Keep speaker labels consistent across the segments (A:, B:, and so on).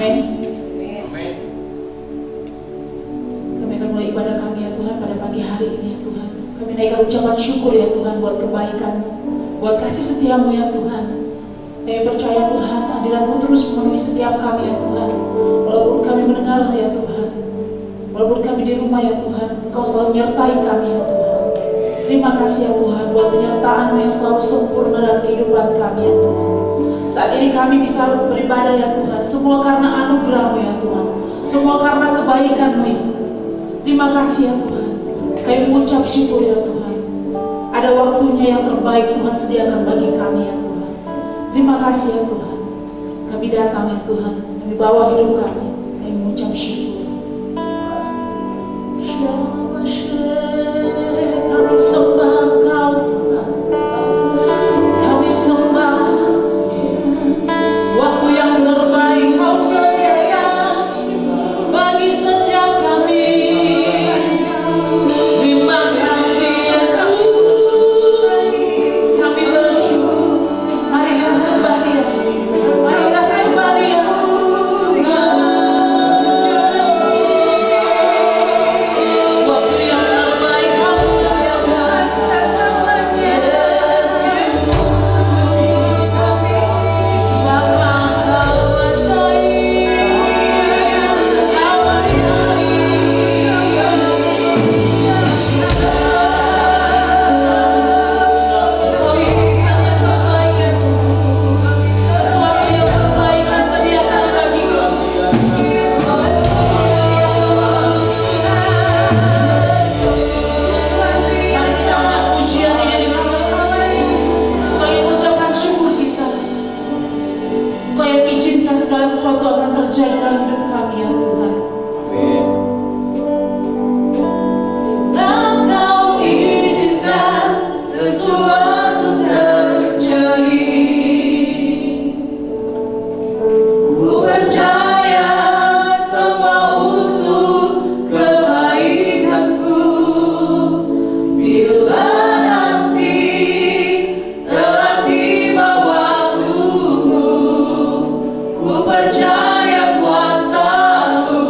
A: Amin. Kami akan mulai ibadah kami ya Tuhan pada pagi hari ini ya Tuhan. Kami naikkan ucapan syukur ya Tuhan buat kebaikan-Mu, buat kasih setia-Mu ya Tuhan. Kami percaya Tuhan, hadirat-Mu terus memenuhi setiap kami ya Tuhan. Walaupun kami mendengar ya Tuhan, walaupun kami di rumah ya Tuhan, Engkau selalu menyertai kami ya Tuhan. Terima kasih ya Tuhan buat penyertaan-Mu yang selalu sempurna dalam kehidupan kami ya Tuhan. Saat ini kami bisa beribadah ya Tuhan, semua karena anugerah-Mu ya Tuhan, semua karena kebaikan-Mu ya Tuhan. Terima kasih ya Tuhan. Kami mengucap syukur ya Tuhan. Ada waktunya yang terbaik Tuhan sediakan bagi kami ya Tuhan. Terima kasih ya Tuhan. Kami datang ya Tuhan, kami bawa hidup kami. Kami mengucap syukur. Kami sembah Engkau Tuhan. Kami sembah waktu yang terbaik Kau sediakan bagi setiap kami. Terima kasih Yesus. Kami bersyukur. Mari kita sembah Dia. Mari kita sembah Dia. Waktu yang terbaik Kau sediakan. Bapa Kau ajaib. Kau sesuatu yang terbaik Kau sediakan bagi kami. Mari kita angkat pujian ini dengan sebagai ucapan syukur kita. Kau yang izinkan segala sesuatu akan terjadi dalam hidup kami ya Tuhan. Engkau izinkan sesuatu terjadi. Ku percaya semua untuk kebaikanku. Bila nanti telah tiba waktumu, ku percaya kuasa-Mu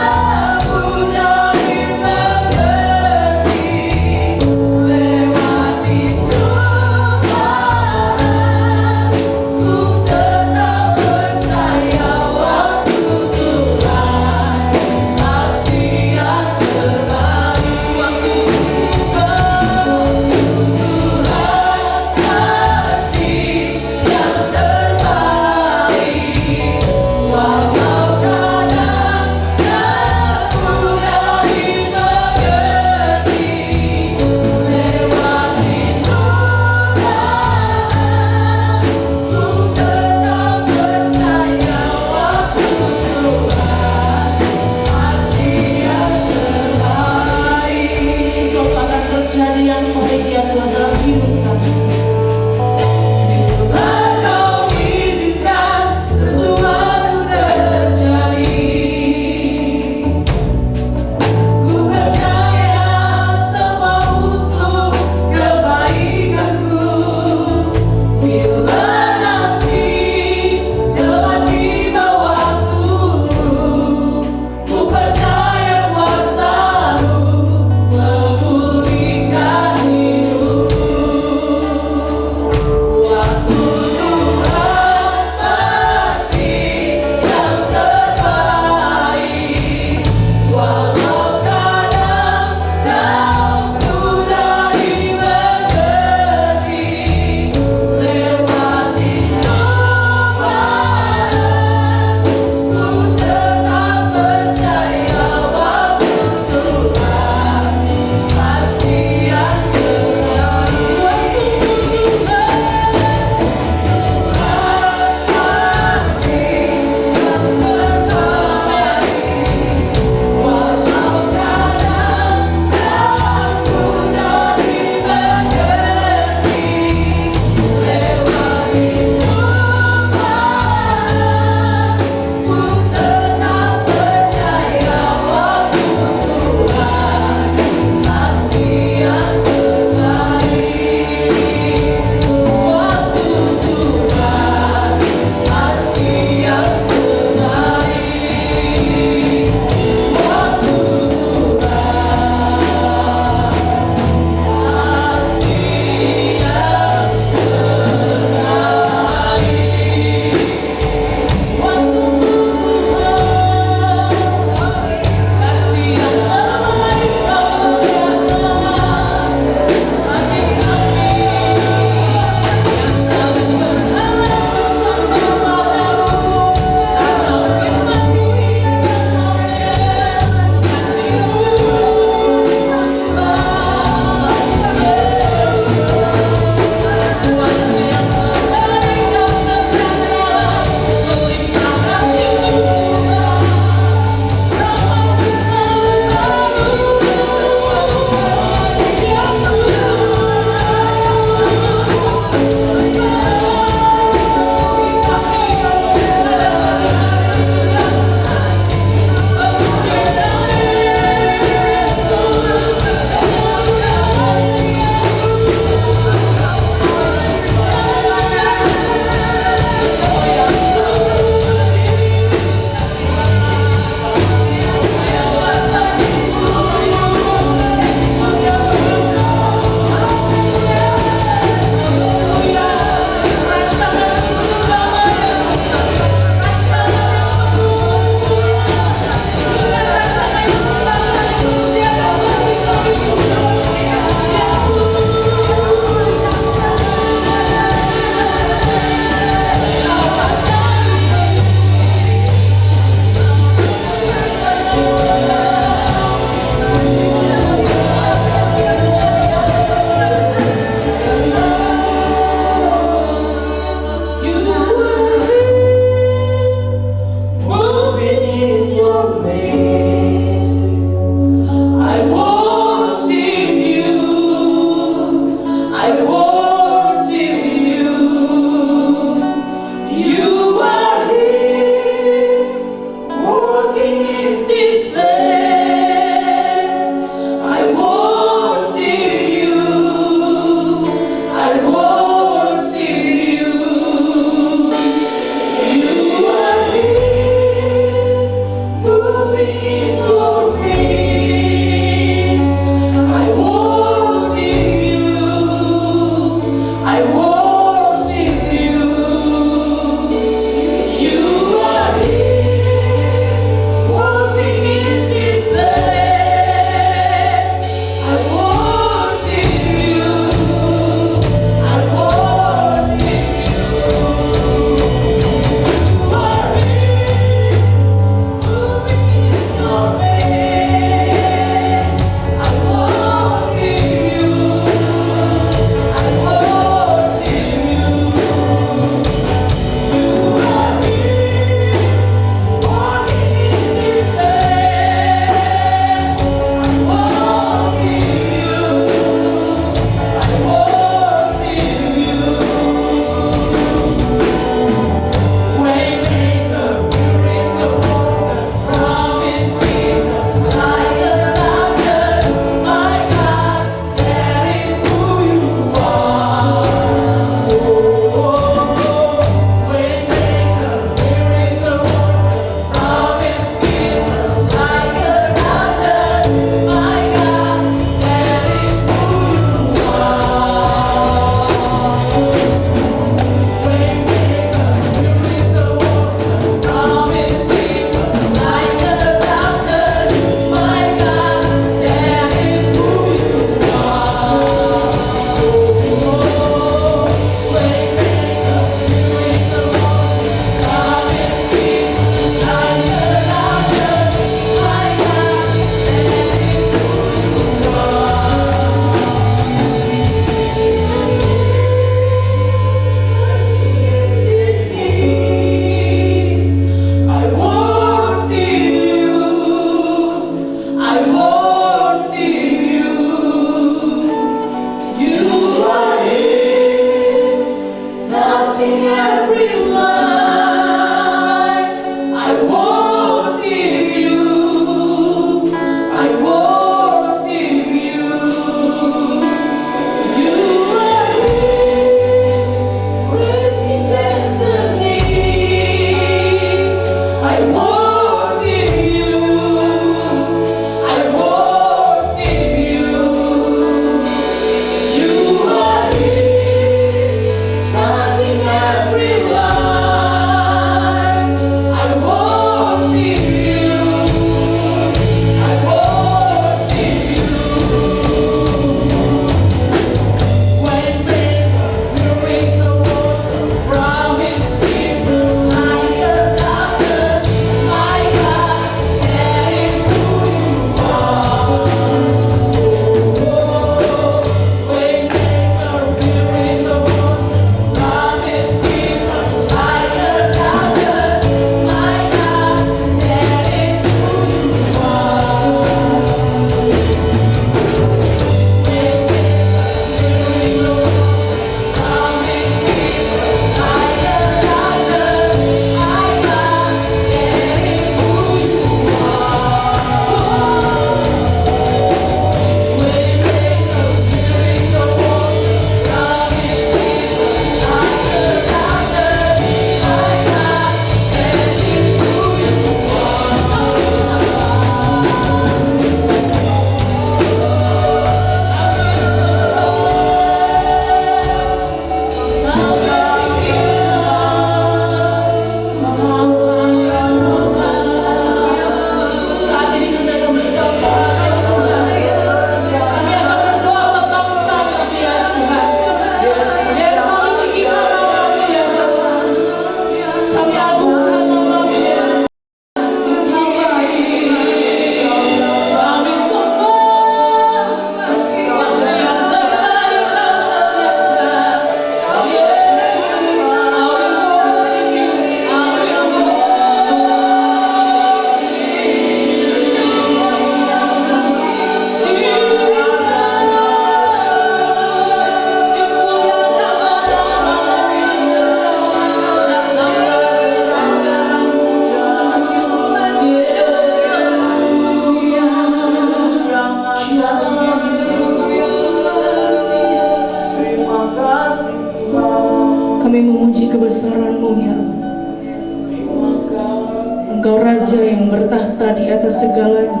B: Engkau Raja yang bertahta di atas segalanya.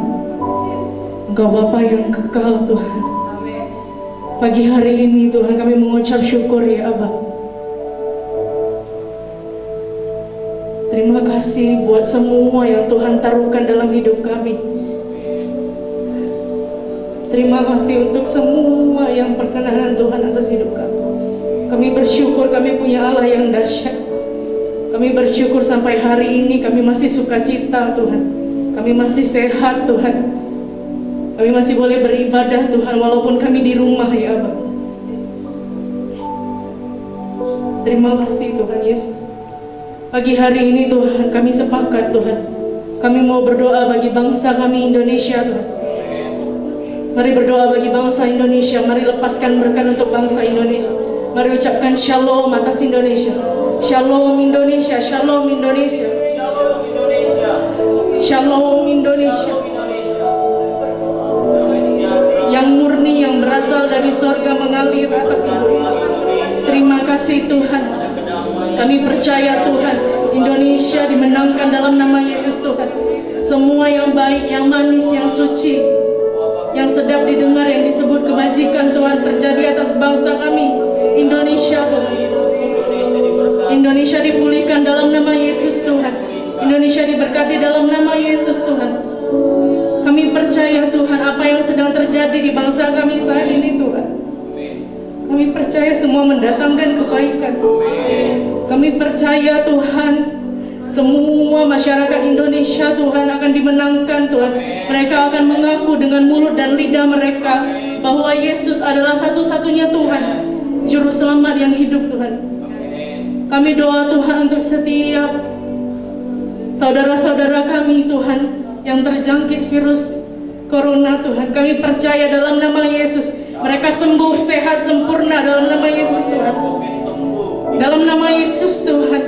B: Engkau Bapa yang kekal Tuhan. Pagi hari ini Tuhan kami mengucap syukur ya Abba. Terima kasih buat semua yang Tuhan taruhkan dalam hidup kami. Terima kasih untuk semua yang perkenanan Tuhan atas hidup kami. Kami bersyukur kami punya Allah yang dahsyat. Kami bersyukur sampai hari ini kami masih sukacita Tuhan. Kami masih sehat Tuhan. Kami masih boleh beribadah Tuhan walaupun kami di rumah ya Abba. Terima kasih Tuhan Yesus. Pagi hari ini Tuhan kami sepakat Tuhan. Kami mau berdoa bagi bangsa kami Indonesia Tuhan. Mari berdoa bagi bangsa Indonesia. Mari lepaskan berkat untuk bangsa Indonesia. Mari ucapkan shalom atas Indonesia. Shalom Indonesia, shalom Indonesia. Shalom Indonesia. Yang murni yang berasal dari sorga mengalir atas Indonesia. Terima kasih Tuhan. Kami percaya Tuhan, Indonesia dimenangkan dalam nama Yesus Tuhan. Semua yang baik, yang manis, yang suci, yang sedap didengar, yang disebut kebajikan Tuhan terjadi atas bangsa kami Indonesia Tuhan. Indonesia dipulihkan dalam nama Yesus Tuhan. Indonesia diberkati dalam nama Yesus Tuhan. Kami percaya Tuhan apa yang sedang terjadi di bangsa kami saat ini Tuhan. Kami percaya semua mendatangkan kebaikan. Kami percaya Tuhan semua masyarakat Indonesia Tuhan akan dimenangkan Tuhan. Mereka akan mengaku dengan mulut dan lidah mereka bahwa Yesus adalah satu-satunya Tuhan, Juru Selamat yang hidup Tuhan. Kami doa Tuhan untuk setiap saudara-saudara kami Tuhan yang terjangkit virus Corona Tuhan. Kami percaya dalam nama Yesus mereka sembuh, sehat, sempurna dalam nama Yesus Tuhan. Dalam nama Yesus Tuhan.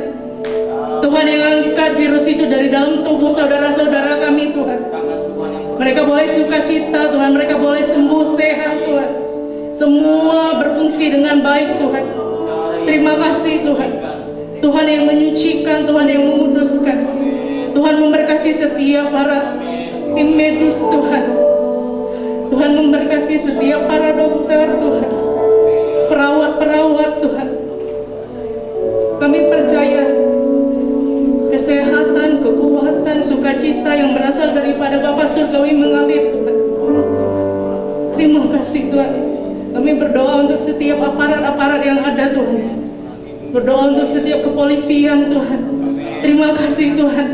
B: Tuhan yang angkat virus itu dari dalam tubuh saudara-saudara kami Tuhan. Mereka boleh sukacita Tuhan, mereka boleh sembuh, sehat Tuhan. Semua berfungsi dengan baik Tuhan. Terima kasih Tuhan. Tuhan yang menyucikan, Tuhan yang menguduskan. Tuhan memberkati setiap para tim medis Tuhan. Tuhan memberkati setiap para dokter Tuhan. Perawat-perawat Tuhan. Kami percaya kesehatan, kekuatan, sukacita yang berasal daripada Bapa Surgawi mengalir Tuhan. Terima kasih Tuhan. Kami berdoa untuk setiap aparat-aparat yang ada Tuhan. Berdoa untuk setiap kepolisian Tuhan. Terima kasih Tuhan.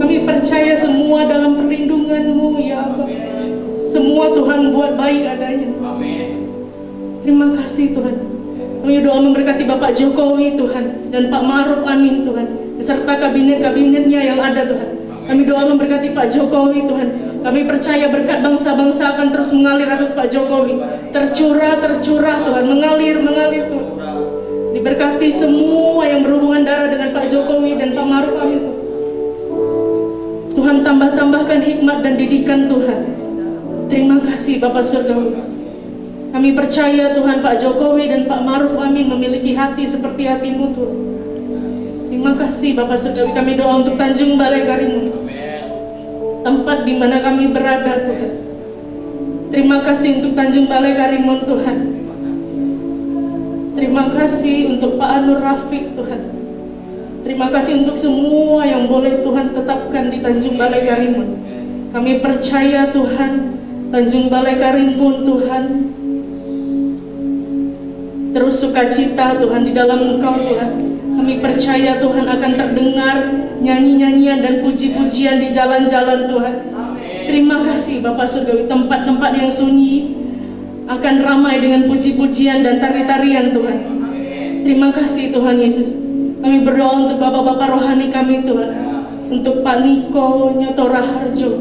B: Kami percaya semua dalam perlindungan-Mu ya Allah. Semua Tuhan buat baik adanya. Terima kasih Tuhan. Kami doa memberkati Bapak Jokowi Tuhan dan Pak Ma'ruf Amin Tuhan beserta kabinet-kabinetnya yang ada Tuhan. Kami doa memberkati Pak Jokowi Tuhan. Kami percaya berkat bangsa-bangsa akan terus mengalir atas Pak Jokowi. Tercurah Tuhan, mengalir Tuhan. Diberkati semua yang berhubungan darah dengan Pak Jokowi dan Pak Ma'ruf Amin Tuhan. Tuhan tambahkan hikmat dan didikan Tuhan. Terima kasih Bapak Surgawi. Kami percaya Tuhan Pak Jokowi dan Pak Ma'ruf Amin memiliki hati seperti hati-Mu Tuhan. Terima kasih Bapak Surgawi. Kami doa untuk Tanjung Balai Karimun, tempat di mana kami berada Tuhan. Terima kasih untuk Tanjung Balai Karimun Tuhan. Terima kasih untuk Pak Anur Rafiq Tuhan. Terima kasih untuk semua yang boleh Tuhan tetapkan di Tanjung Balai Karimun. Kami percaya Tuhan, Tanjung Balai Karimun Tuhan terus sukacita Tuhan di dalam Engkau Tuhan. Kami percaya Tuhan akan terdengar nyanyi-nyanyian dan puji-pujian di jalan-jalan Tuhan. Terima kasih Bapak Surgawi. Tempat-tempat yang sunyi akan ramai dengan puji-pujian dan tari-tarian Tuhan. Terima kasih Tuhan Yesus. Kami berdoa untuk Bapak-Bapak rohani kami Tuhan. Untuk Pak Niko Nyotora Harjo,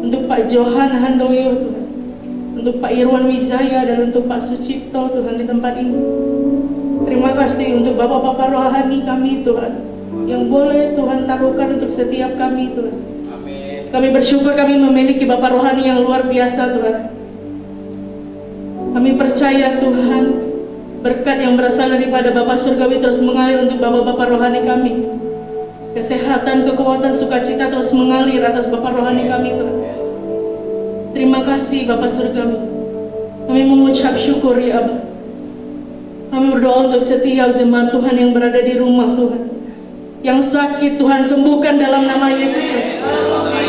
B: untuk Pak Johan Handoyo Tuhan, untuk Pak Irwan Wijaya dan untuk Pak Sucipto Tuhan di tempat ini. Terima kasih untuk Bapak-Bapak rohani kami Tuhan, yang boleh Tuhan taruhkan untuk setiap kami Tuhan. Kami bersyukur kami memiliki Bapak rohani yang luar biasa Tuhan. Kami percaya Tuhan, berkat yang berasal daripada Bapak Surgawi terus mengalir untuk Bapak-Bapak rohani kami. Kesehatan, kekuatan, sukacita terus mengalir atas Bapak rohani kami Tuhan. Terima kasih Bapak Surgawi. Kami mengucap syukur ya Abah. Kami berdoa untuk setiap jemaat Tuhan yang berada di rumah Tuhan. Yang sakit Tuhan sembuhkan dalam nama Yesus.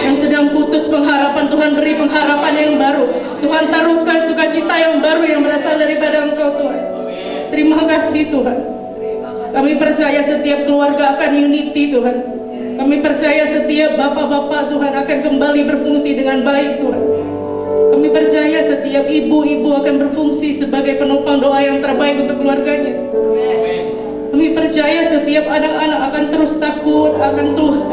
B: Yang sedang putus pengharapan Tuhan beri pengharapan yang baru. Tuhan taruhkan sukacita yang baru yang berasal daripada Engkau Tuhan. Terima kasih Tuhan. Kami percaya setiap keluarga akan unity Tuhan. Kami percaya setiap bapak-bapak Tuhan akan kembali berfungsi dengan baik Tuhan. Kami percaya setiap ibu-ibu akan berfungsi sebagai penopang doa yang terbaik untuk keluarganya. Kami percaya setiap anak-anak akan terus takut akan Tuhan.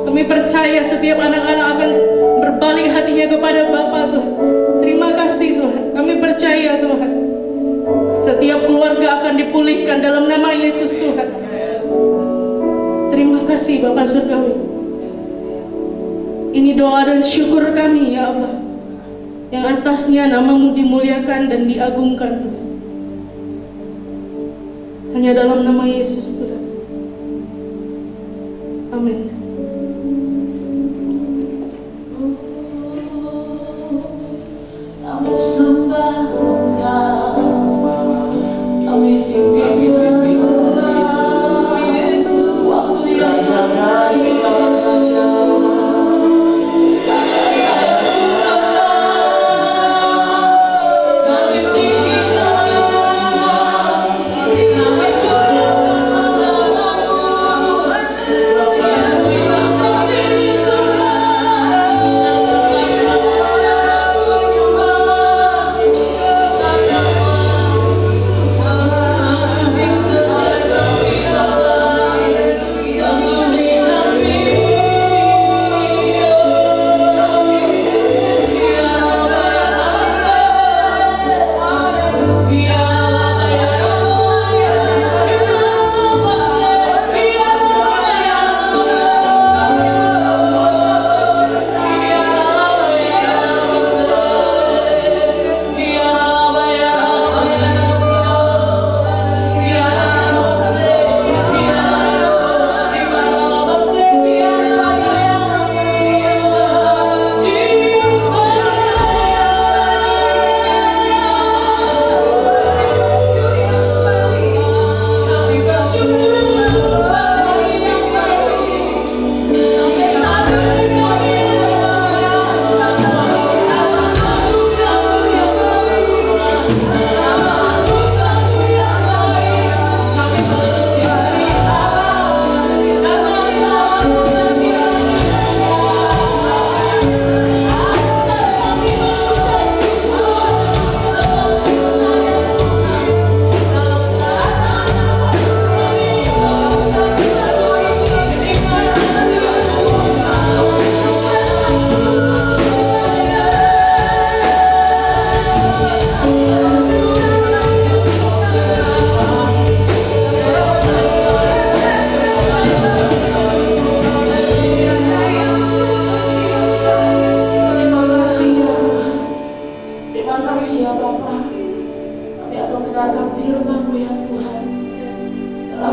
B: Kami percaya setiap anak-anak akan berbalik hatinya kepada Bapa Tuhan. Terima kasih Tuhan. Kami percaya Tuhan. Setiap keluarga akan dipulihkan dalam nama Yesus Tuhan. Terima kasih Bapak Surgawi. Ini doa dan syukur kami ya Allah. Yang atasnya nama-Mu dimuliakan dan diagungkan Tuhan. Hanya dalam nama Yesus Tuhan. Amin.
A: Kami sembah Engkau, kami tinggi waktu yang terakhir.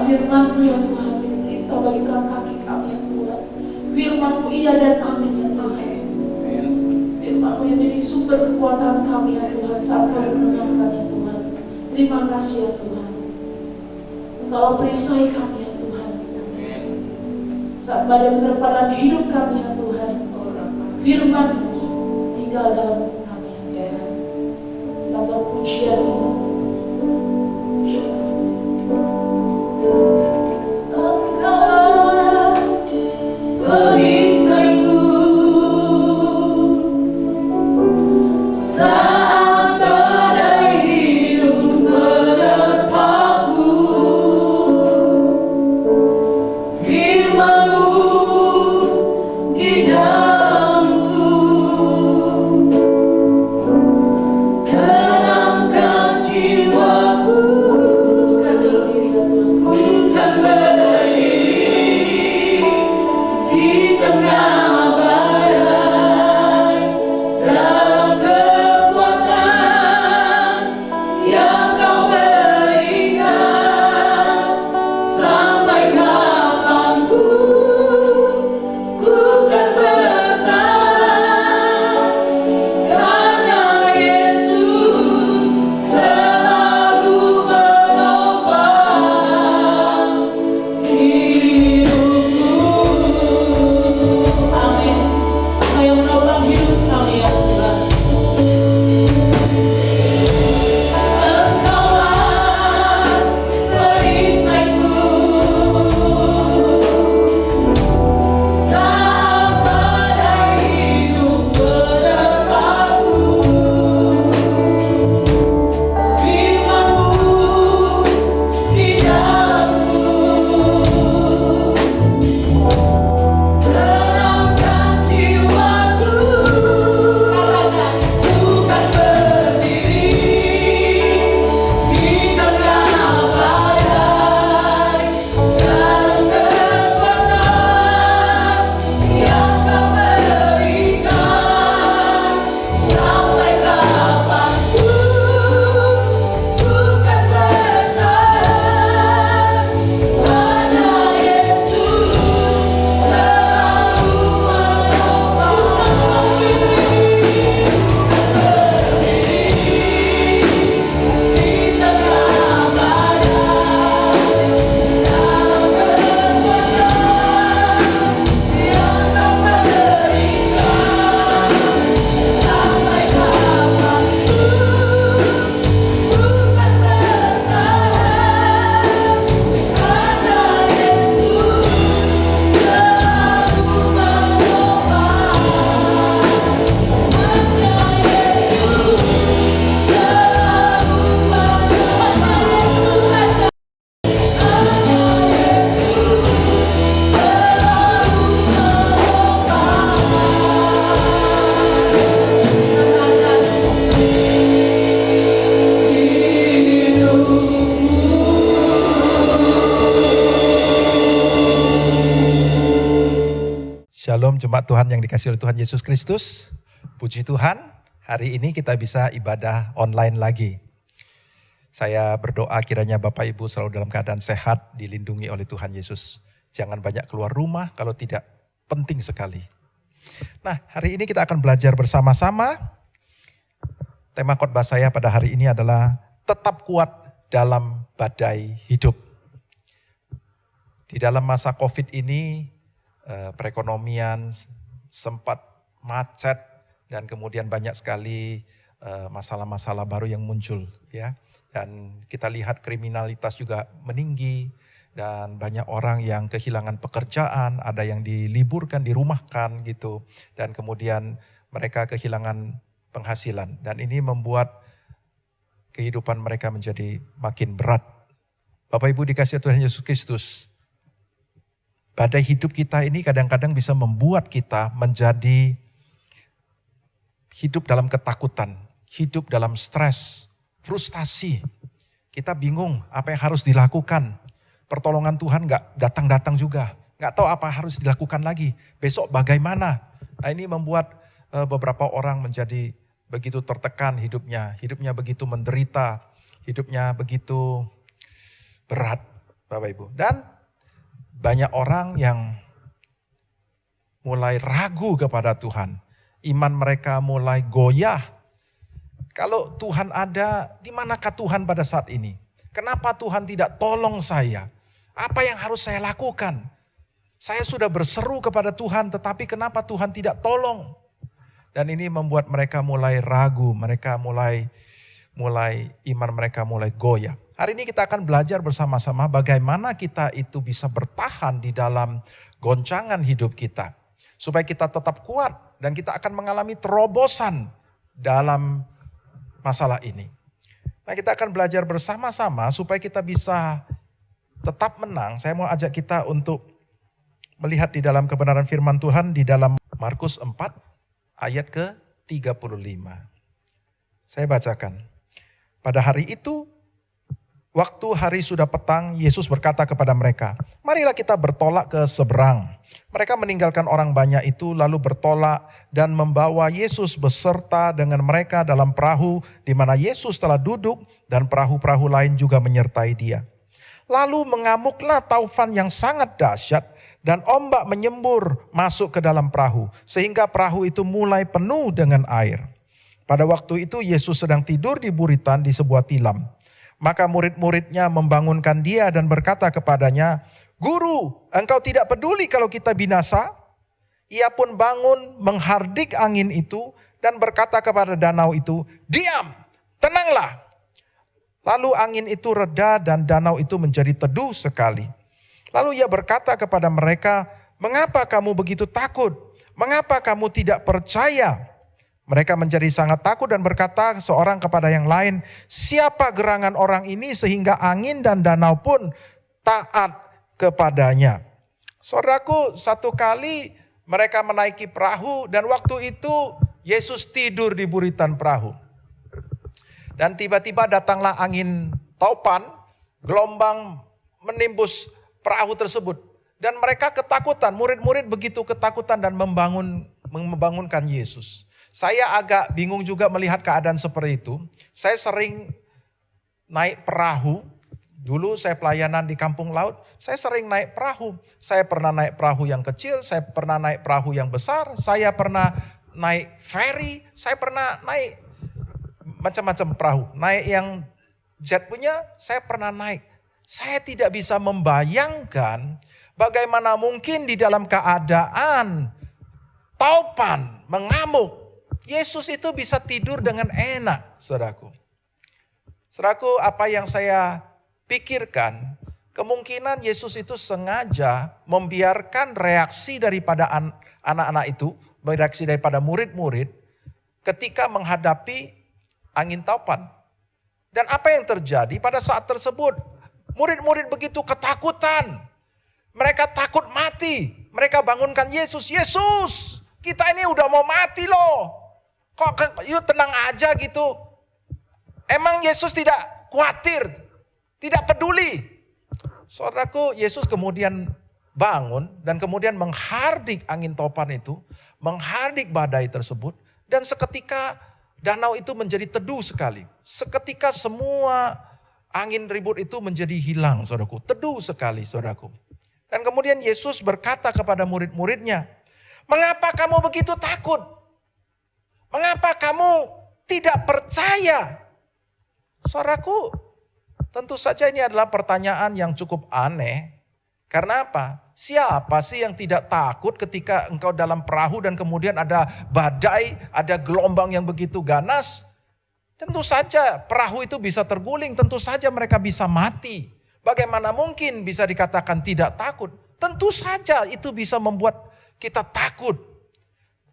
A: Firman-Mu ya Tuhan, ini perintah bagi terang kaki kami ya Tuhan. Firman-Mu iya dan amin ya Tuhan. Firman-Mu yang menjadi sumber kekuatan kami ya Tuhan saat kami mendengarkan ya Tuhan. Terima kasih ya Tuhan. Engkau perisai kami ya Tuhan. Saat badai menerpa dalam hidup kami ya Tuhan, Firman-Mu tinggal dalam kami ya Tuhan. Tambah pujian ini.
C: Perisaiku saat badai hidup menerpaku, Firman-Mu di dalamku, tenangkan
D: Shalom jemaat Tuhan yang dikasihi oleh Tuhan Yesus Kristus. Puji Tuhan, hari ini kita bisa ibadah online lagi. Saya berdoa kiranya Bapak Ibu selalu dalam keadaan sehat, dilindungi oleh Tuhan Yesus. Jangan banyak keluar rumah kalau tidak penting sekali. Nah, hari ini kita akan belajar bersama-sama. Tema khotbah saya pada hari ini adalah tetap kuat dalam badai hidup. Di dalam masa COVID ini, perekonomian sempat macet dan kemudian banyak sekali masalah-masalah baru yang muncul, ya. Dan kita lihat kriminalitas juga meninggi dan banyak orang yang kehilangan pekerjaan, ada yang diliburkan, dirumahkan gitu, dan kemudian mereka kehilangan penghasilan dan ini membuat kehidupan mereka menjadi makin berat. Bapak Ibu dikasihi Tuhan Yesus Kristus. Badai hidup kita ini kadang-kadang bisa membuat kita menjadi hidup dalam ketakutan, hidup dalam stres, frustasi. Kita bingung apa yang harus dilakukan. Pertolongan Tuhan gak datang-datang juga. Gak tahu apa harus dilakukan lagi. Besok bagaimana? Nah, ini membuat beberapa orang menjadi begitu tertekan hidupnya. Hidupnya begitu menderita. Hidupnya begitu berat, Bapak Ibu. Dan banyak orang yang mulai ragu kepada Tuhan. Iman mereka mulai goyah. Kalau Tuhan ada, di manakah Tuhan pada saat ini? Kenapa Tuhan tidak tolong saya? Apa yang harus saya lakukan? Saya sudah berseru kepada Tuhan, tetapi kenapa Tuhan tidak tolong? Dan ini membuat mereka mulai ragu, mereka mulai iman mereka mulai goyah. Hari ini kita akan belajar bersama-sama bagaimana kita itu bisa bertahan di dalam goncangan hidup kita. Supaya kita tetap kuat dan kita akan mengalami terobosan dalam masalah ini. Nah, kita akan belajar bersama-sama supaya kita bisa tetap menang. Saya mau ajak kita untuk melihat di dalam kebenaran firman Tuhan di dalam Markus 4 ayat ke-35. Saya bacakan. Pada hari itu, waktu hari sudah petang, Yesus berkata kepada mereka, "Marilah kita bertolak ke seberang." Mereka meninggalkan orang banyak itu lalu bertolak dan membawa Yesus beserta dengan mereka dalam perahu di mana Yesus telah duduk dan perahu-perahu lain juga menyertai dia. Lalu mengamuklah taufan yang sangat dahsyat dan ombak menyembur masuk ke dalam perahu sehingga perahu itu mulai penuh dengan air. Pada waktu itu Yesus sedang tidur di buritan di sebuah tilam. Maka murid-muridnya membangunkan dia dan berkata kepadanya, "Guru, engkau tidak peduli kalau kita binasa?" Ia pun bangun menghardik angin itu dan berkata kepada danau itu, "Diam, tenanglah." Lalu angin itu reda dan danau itu menjadi teduh sekali. Lalu ia berkata kepada mereka, "Mengapa kamu begitu takut? Mengapa kamu tidak percaya?" Mereka menjadi sangat takut dan berkata seorang kepada yang lain, "Siapa gerangan orang ini sehingga angin dan danau pun taat kepadanya?" Saudaraku, satu kali mereka menaiki perahu dan waktu itu Yesus tidur di buritan perahu. Dan tiba-tiba datanglah angin taupan, gelombang menimbus perahu tersebut. Dan mereka ketakutan, murid-murid begitu ketakutan dan membangunkan Yesus. Saya agak bingung juga melihat keadaan seperti itu. Saya sering naik perahu. Dulu saya pelayanan di kampung laut. Saya sering naik perahu. Saya pernah naik perahu yang kecil. Saya pernah naik perahu yang besar. Saya pernah naik ferry. Saya pernah naik macam-macam perahu. Naik yang jet punya, saya pernah naik. Saya tidak bisa membayangkan bagaimana mungkin di dalam keadaan taupan, mengamuk, Yesus itu bisa tidur dengan enak, saudaraku. Saudaraku, apa yang saya pikirkan, kemungkinan Yesus itu sengaja membiarkan reaksi daripada anak-anak itu, reaksi daripada murid-murid ketika menghadapi angin taupan. Dan apa yang terjadi pada saat tersebut? Murid-murid begitu ketakutan. Mereka takut mati. Mereka bangunkan Yesus. "Yesus, kita ini udah mau mati loh. Kok yuk tenang aja gitu." Emang Yesus tidak khawatir, tidak peduli. Saudaraku, Yesus kemudian bangun dan kemudian menghardik angin topan itu, menghardik badai tersebut, dan seketika danau itu menjadi teduh sekali. Seketika semua angin ribut itu menjadi hilang, saudaraku. Teduh sekali, saudaraku. Dan kemudian Yesus berkata kepada murid-muridnya, "Mengapa kamu begitu takut? Mengapa kamu tidak percaya?" Saudaraku, tentu saja ini adalah pertanyaan yang cukup aneh. Karena apa? Siapa sih yang tidak takut ketika engkau dalam perahu dan kemudian ada badai, ada gelombang yang begitu ganas? Tentu saja perahu itu bisa terguling, tentu saja mereka bisa mati. Bagaimana mungkin bisa dikatakan tidak takut? Tentu saja itu bisa membuat kita takut.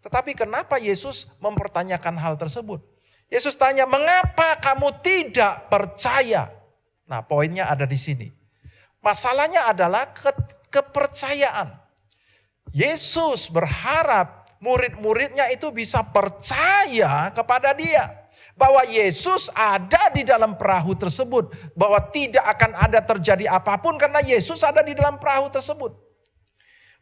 D: Tetapi kenapa Yesus mempertanyakan hal tersebut? Yesus tanya, "Mengapa kamu tidak percaya?" Nah, poinnya ada di sini. Masalahnya adalah kepercayaan. Yesus berharap murid-muridnya itu bisa percaya kepada dia. Bahwa Yesus ada di dalam perahu tersebut. Bahwa tidak akan ada terjadi apapun karena Yesus ada di dalam perahu tersebut.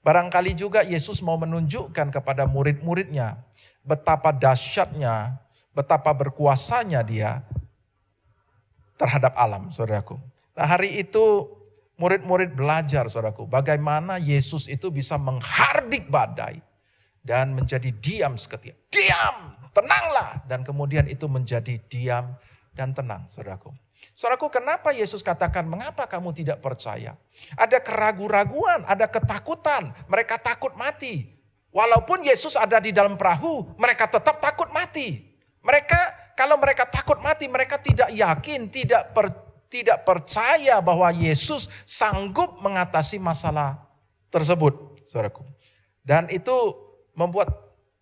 D: Barangkali juga Yesus mau menunjukkan kepada murid-muridnya betapa dahsyatnya, betapa berkuasanya dia terhadap alam, saudaraku. Nah, hari itu murid-murid belajar, saudaraku, bagaimana Yesus itu bisa menghardik badai dan menjadi diam seketika. Diam, tenanglah. Dan kemudian itu menjadi diam dan tenang, saudaraku. Saudaraku, kenapa Yesus katakan, "Mengapa kamu tidak percaya?" Ada keraguan-raguan, ada ketakutan. Mereka takut mati. Walaupun Yesus ada di dalam perahu, mereka tetap takut mati. Kalau mereka takut mati, mereka tidak yakin, tidak percaya bahwa Yesus sanggup mengatasi masalah tersebut, saudaraku. Dan itu membuat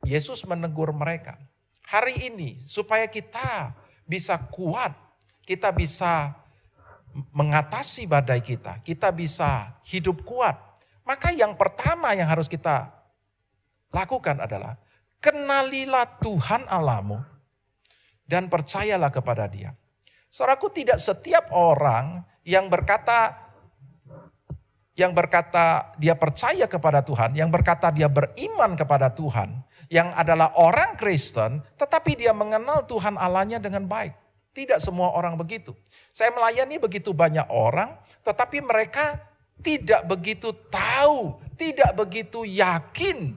D: Yesus menegur mereka. Hari ini supaya kita bisa kuat, kita bisa mengatasi badai kita bisa hidup kuat. Maka yang pertama yang harus kita lakukan adalah kenalilah Tuhan Allahmu dan percayalah kepada Dia. Saudaraku, tidak setiap orang yang berkata dia percaya kepada Tuhan, yang berkata dia beriman kepada Tuhan, yang adalah orang Kristen, tetapi dia mengenal Tuhan Allahnya dengan baik. Tidak semua orang begitu. Saya melayani begitu banyak orang, tetapi mereka tidak begitu tahu, tidak begitu yakin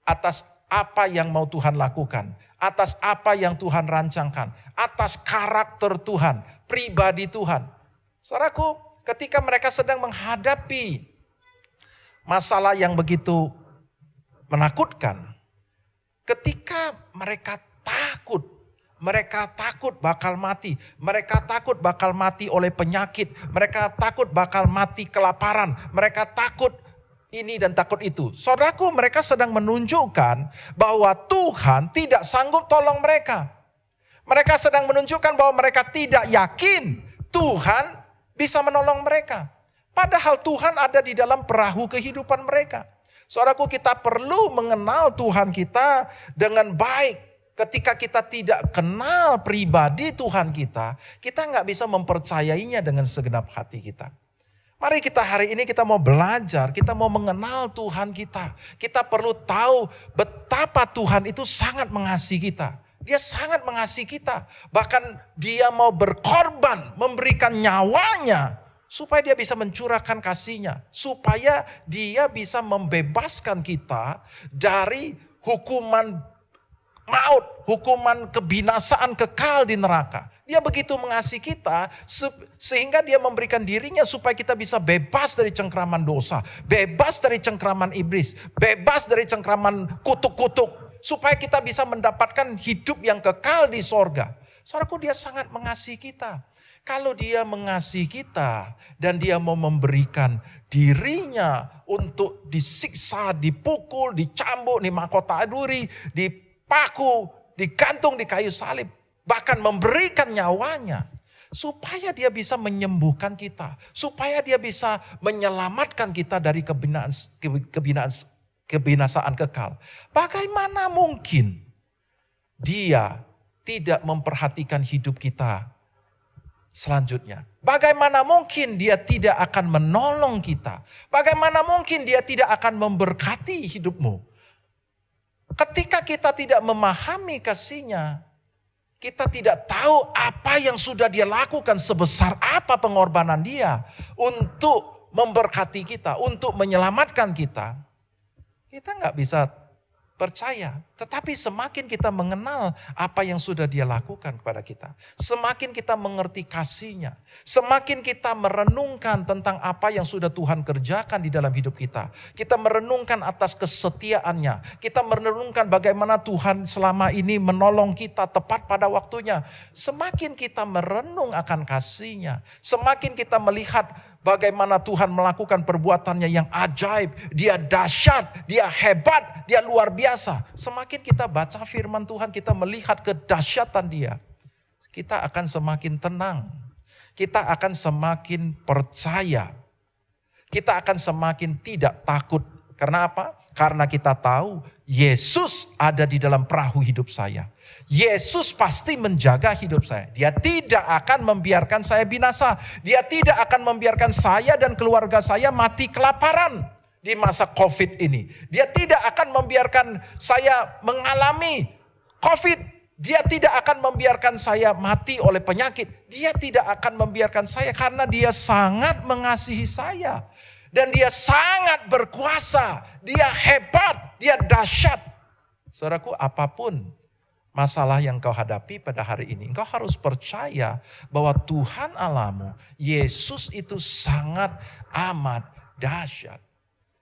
D: atas apa yang mau Tuhan lakukan, atas apa yang Tuhan rancangkan, atas karakter Tuhan, pribadi Tuhan. Saudaraku, ketika mereka sedang menghadapi masalah yang begitu menakutkan, ketika mereka takut bakal mati, mereka takut bakal mati oleh penyakit, mereka takut bakal mati kelaparan, mereka takut ini dan takut itu. Saudaraku, mereka sedang menunjukkan bahwa Tuhan tidak sanggup tolong mereka. Mereka sedang menunjukkan bahwa mereka tidak yakin Tuhan bisa menolong mereka. Padahal Tuhan ada di dalam perahu kehidupan mereka. Saudaraku, kita perlu mengenal Tuhan kita dengan baik. Ketika kita tidak kenal pribadi Tuhan kita nggak bisa mempercayainya dengan segenap hati kita. Mari hari ini kita mau belajar, kita mau mengenal Tuhan kita. Kita perlu tahu betapa Tuhan itu sangat mengasihi kita. Dia sangat mengasihi kita. Bahkan dia mau berkorban, memberikan nyawanya supaya dia bisa mencurahkan kasihnya. Supaya dia bisa membebaskan kita dari hukuman maut, hukuman kebinasaan kekal di neraka. Dia begitu mengasihi kita sehingga dia memberikan dirinya supaya kita bisa bebas dari cengkraman dosa, bebas dari cengkraman iblis, bebas dari cengkraman kutuk-kutuk, supaya kita bisa mendapatkan hidup yang kekal di sorga. Saudaraku, dia sangat mengasihi kita. Kalau dia mengasihi kita dan dia mau memberikan dirinya untuk disiksa, dipukul, dicambuk, dimahkota duri, dipaku, digantung di kayu salib, bahkan memberikan nyawanya supaya dia bisa menyembuhkan kita, supaya dia bisa menyelamatkan kita dari kebinasaan kekal. Bagaimana mungkin dia tidak memperhatikan hidup kita selanjutnya? Bagaimana mungkin dia tidak akan menolong kita? Bagaimana mungkin dia tidak akan memberkati hidupmu? Ketika kita tidak memahami kasih-Nya, kita tidak tahu apa yang sudah dia lakukan, sebesar apa pengorbanan dia untuk memberkati kita, untuk menyelamatkan kita. Kita nggak bisa percaya. Tetapi semakin kita mengenal apa yang sudah dia lakukan kepada kita, semakin kita mengerti kasih-Nya, semakin kita merenungkan tentang apa yang sudah Tuhan kerjakan di dalam hidup kita. Kita merenungkan atas kesetiaan-Nya. Kita merenungkan bagaimana Tuhan selama ini menolong kita tepat pada waktunya. Semakin kita merenung akan kasih-Nya, semakin kita melihat bagaimana Tuhan melakukan perbuatannya yang ajaib. Dia dahsyat, dia hebat, dia luar biasa. Semakin kita baca firman Tuhan, kita melihat kedahsyatan dia, kita akan semakin tenang. Kita akan semakin percaya. Kita akan semakin tidak takut. Karena apa? Karena kita tahu Yesus ada di dalam perahu hidup saya. Yesus pasti menjaga hidup saya. Dia tidak akan membiarkan saya binasa. Dia tidak akan membiarkan saya dan keluarga saya mati kelaparan di masa COVID ini. Dia tidak akan membiarkan saya mengalami COVID. Dia tidak akan membiarkan saya mati oleh penyakit. Dia tidak akan membiarkan saya karena dia sangat mengasihi saya. Dan dia sangat berkuasa. Dia hebat, dia dahsyat. Saudaraku, apapun masalah yang kau hadapi pada hari ini, engkau harus percaya bahwa Tuhan Allahmu, Yesus itu sangat amat dahsyat.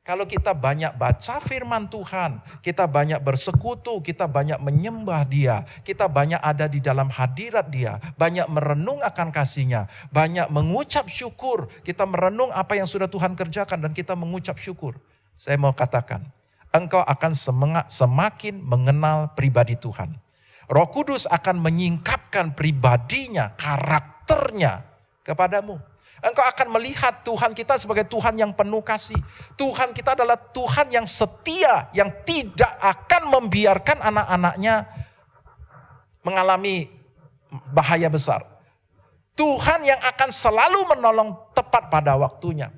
D: Kalau kita banyak baca firman Tuhan, kita banyak bersekutu, kita banyak menyembah Dia, kita banyak ada di dalam hadirat Dia, banyak merenung akan kasih-Nya, banyak mengucap syukur, kita merenung apa yang sudah Tuhan kerjakan dan kita mengucap syukur. Saya mau katakan, engkau akan semakin mengenal pribadi Tuhan. Roh Kudus akan menyingkapkan pribadinya, karakternya kepadamu. Engkau akan melihat Tuhan kita sebagai Tuhan yang penuh kasih. Tuhan kita adalah Tuhan yang setia, yang tidak akan membiarkan anak-anaknya mengalami bahaya besar. Tuhan yang akan selalu menolong tepat pada waktunya.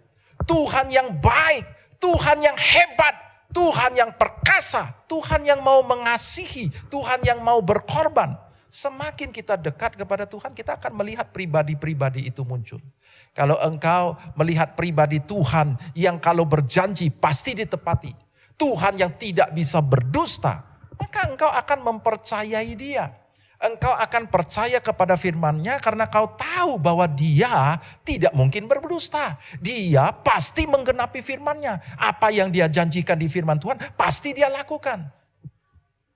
D: Tuhan yang baik, Tuhan yang hebat, Tuhan yang perkasa, Tuhan yang mau mengasihi, Tuhan yang mau berkorban. Semakin kita dekat kepada Tuhan, kita akan melihat pribadi-pribadi itu muncul. Kalau engkau melihat pribadi Tuhan yang kalau berjanji pasti ditepati. Tuhan yang tidak bisa berdusta, maka engkau akan mempercayai Dia. Engkau akan percaya kepada firman-Nya karena kau tahu bahwa Dia tidak mungkin berdusta. Dia pasti menggenapi firman-Nya. Apa yang Dia janjikan di firman Tuhan pasti Dia lakukan.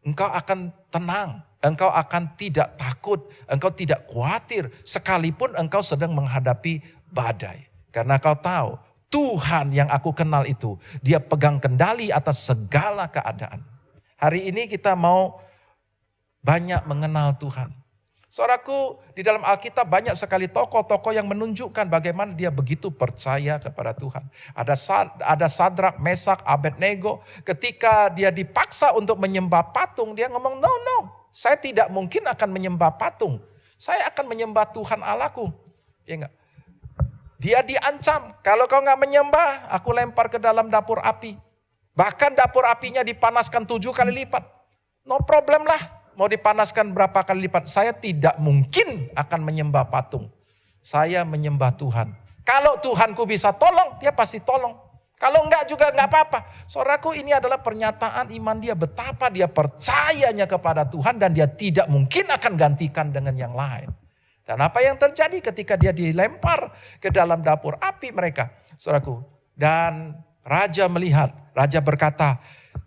D: Engkau akan tenang. Engkau akan tidak takut, engkau tidak khawatir sekalipun engkau sedang menghadapi badai. Karena kau tahu Tuhan yang aku kenal itu, Dia pegang kendali atas segala keadaan. Hari ini kita mau banyak mengenal Tuhan. Saudaraku, di dalam Alkitab banyak sekali tokoh-tokoh yang menunjukkan bagaimana dia begitu percaya kepada Tuhan. Ada Sadrak, Mesak, Abednego, ketika dia dipaksa untuk menyembah patung, dia ngomong, no, saya tidak mungkin akan menyembah patung. Saya akan menyembah Tuhan Allahku. Ya enggak? Dia diancam, kalau kau enggak menyembah, aku lempar ke dalam dapur api. Bahkan dapur apinya dipanaskan 7 kali lipat. No problem lah. Mau dipanaskan berapa kali lipat, saya tidak mungkin akan menyembah patung. Saya menyembah Tuhan. Kalau Tuhanku bisa tolong, Dia pasti tolong. Kalau enggak juga enggak apa-apa. Saudaraku, ini adalah pernyataan iman dia. Betapa dia percayanya kepada Tuhan dan dia tidak mungkin akan gantikan dengan yang lain. Dan apa yang terjadi ketika dia dilempar ke dalam dapur api mereka, saudaraku. Dan raja melihat, raja berkata,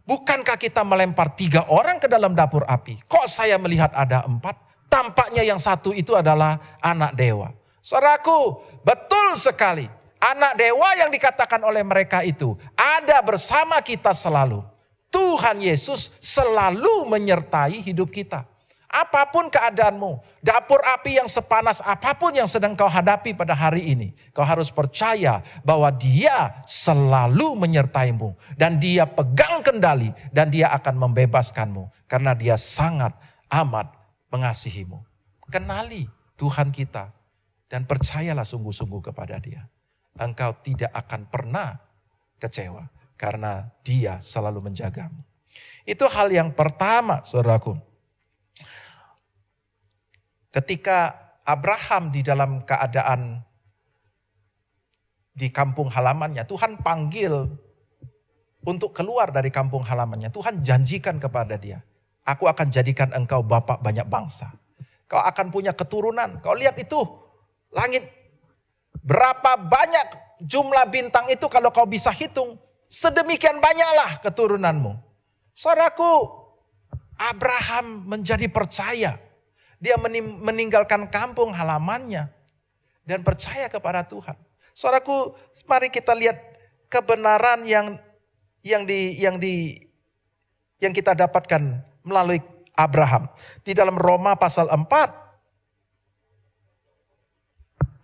D: bukankah kita melempar 3 orang ke dalam dapur api? Kok saya melihat ada 4? Tampaknya yang satu itu adalah anak dewa. Saudaraku, betul sekali. Anak dewa yang dikatakan oleh mereka itu ada bersama kita selalu. Tuhan Yesus selalu menyertai hidup kita. Apapun keadaanmu, dapur api yang sepanas apapun yang sedang kau hadapi pada hari ini, kau harus percaya bahwa Dia selalu menyertaimu dan Dia pegang kendali dan Dia akan membebaskanmu karena Dia sangat amat mengasihimu. Kenali Tuhan kita. Dan percayalah sungguh-sungguh kepada dia. Engkau tidak akan pernah kecewa karena dia selalu menjagamu. Itu hal yang pertama, saudaraku. Ketika Abraham di dalam keadaan di kampung halamannya, Tuhan panggil untuk keluar dari kampung halamannya. Tuhan janjikan kepada dia, aku akan jadikan engkau bapak banyak bangsa. Kau akan punya keturunan. Kau lihat itu, langit. Berapa banyak jumlah bintang itu kalau kau bisa hitung. Sedemikian banyaklah keturunanmu. Saudaraku, Abraham menjadi percaya. Dia meninggalkan kampung halamannya dan percaya kepada Tuhan. Saudaraku, mari kita lihat kebenaran yang kita dapatkan melalui Abraham. Di dalam Roma pasal 4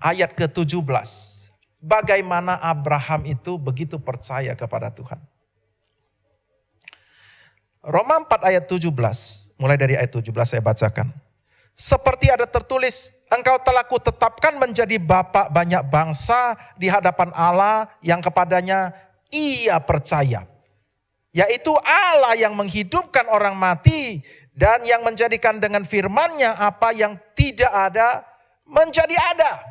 D: ayat ke-17. Bagaimana Abraham itu begitu percaya kepada Tuhan. Roma 4 ayat 17. Mulai dari ayat 17 saya bacakan. Seperti ada tertulis, engkau telah kutetapkan menjadi bapak banyak bangsa di hadapan Allah yang kepadanya ia percaya. Yaitu Allah yang menghidupkan orang mati dan yang menjadikan dengan firman-Nya apa yang tidak ada menjadi ada.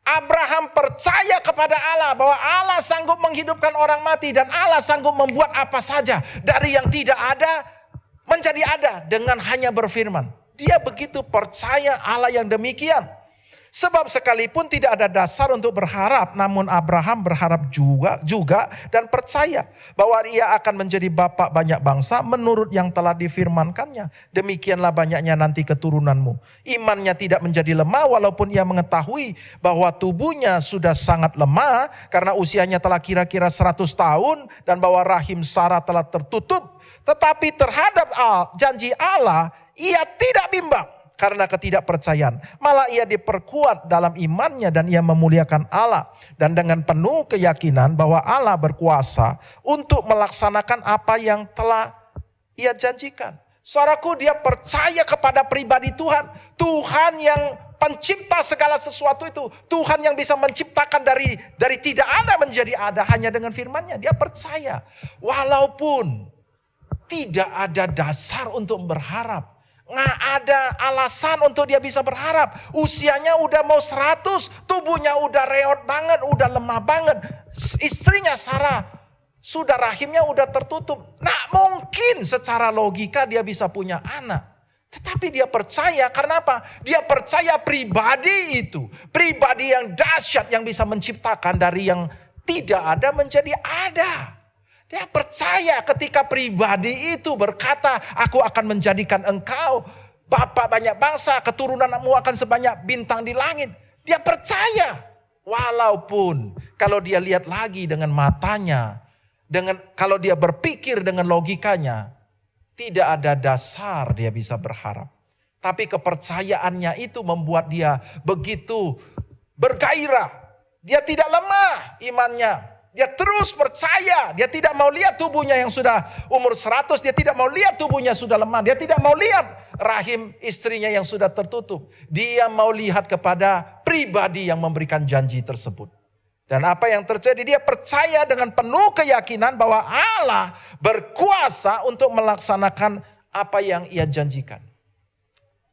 D: Abraham percaya kepada Allah bahwa Allah sanggup menghidupkan orang mati dan Allah sanggup membuat apa saja dari yang tidak ada menjadi ada dengan hanya berfirman. Dia begitu percaya Allah yang demikian. Sebab sekalipun tidak ada dasar untuk berharap, namun Abraham berharap juga dan percaya bahwa ia akan menjadi bapak banyak bangsa menurut yang telah difirmankannya. Demikianlah banyaknya nanti keturunanmu. Imannya tidak menjadi lemah walaupun ia mengetahui bahwa tubuhnya sudah sangat lemah karena usianya telah kira-kira 100 tahun dan bahwa rahim Sarah telah tertutup. Tetapi terhadap janji Allah, ia tidak bimbang karena ketidakpercayaan. Malah ia diperkuat dalam imannya dan ia memuliakan Allah. Dan dengan penuh keyakinan bahwa Allah berkuasa untuk melaksanakan apa yang telah ia janjikan. Saudaraku, dia percaya kepada pribadi Tuhan. Tuhan yang pencipta segala sesuatu itu. Tuhan yang bisa menciptakan dari tidak ada menjadi ada hanya dengan firman-Nya. Dia percaya. Walaupun tidak ada dasar untuk berharap. Nggak ada alasan untuk dia bisa berharap. Usianya udah mau 100, tubuhnya udah reot banget, udah lemah banget. Istrinya Sarah, sudah rahimnya udah tertutup. Nah mungkin secara logika dia bisa punya anak. Tetapi dia percaya, karena apa? Dia percaya pribadi itu. Pribadi yang dahsyat yang bisa menciptakan dari yang tidak ada menjadi ada. Dia percaya ketika pribadi itu berkata, aku akan menjadikan engkau bapak banyak bangsa, keturunanmu akan sebanyak bintang di langit. Dia percaya. Walaupun kalau dia lihat lagi dengan matanya, kalau dia berpikir dengan logikanya, tidak ada dasar dia bisa berharap. Tapi kepercayaannya itu membuat dia begitu bergairah. Dia tidak lemah imannya. Dia terus percaya, dia tidak mau lihat tubuhnya yang sudah umur 100, dia tidak mau lihat tubuhnya sudah lemah, dia tidak mau lihat rahim istrinya yang sudah tertutup. Dia mau lihat kepada pribadi yang memberikan janji tersebut. Dan apa yang terjadi, dia percaya dengan penuh keyakinan bahwa Allah berkuasa untuk melaksanakan apa yang ia janjikan.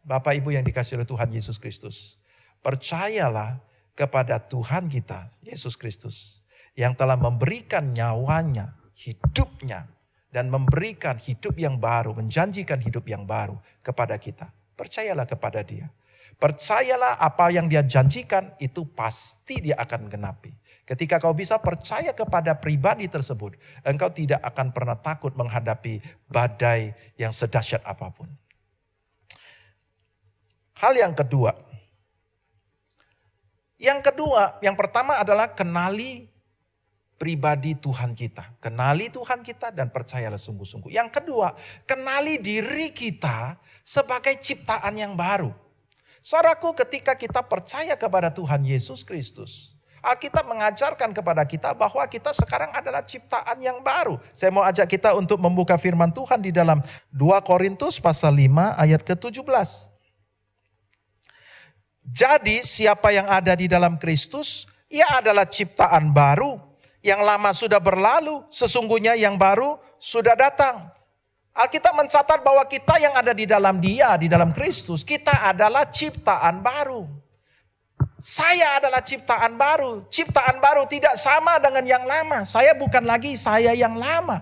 D: Bapak Ibu yang dikasihi oleh Tuhan Yesus Kristus, percayalah kepada Tuhan kita, Yesus Kristus, yang telah memberikan nyawanya, hidupnya, dan memberikan hidup yang baru, menjanjikan hidup yang baru kepada kita. Percayalah kepada dia. Percayalah apa yang dia janjikan, itu pasti dia akan genapi. Ketika kau bisa percaya kepada pribadi tersebut, engkau tidak akan pernah takut menghadapi badai yang sedahsyat apapun. Hal yang kedua. Yang pertama adalah kenali pribadi Tuhan kita. Kenali Tuhan kita dan percayalah sungguh-sungguh. Yang kedua, kenali diri kita sebagai ciptaan yang baru. Saudaraku, ketika kita percaya kepada Tuhan Yesus Kristus, Alkitab mengajarkan kepada kita bahwa kita sekarang adalah ciptaan yang baru. Saya mau ajak kita untuk membuka firman Tuhan di dalam 2 Korintus pasal 5 ayat ke-17. Jadi siapa yang ada di dalam Kristus, ia adalah ciptaan baru. Yang lama sudah berlalu, sesungguhnya yang baru sudah datang. Alkitab mencatat bahwa kita yang ada di dalam Dia, di dalam Kristus, kita adalah ciptaan baru. Saya adalah ciptaan baru. Ciptaan baru tidak sama dengan yang lama. Saya bukan lagi saya yang lama.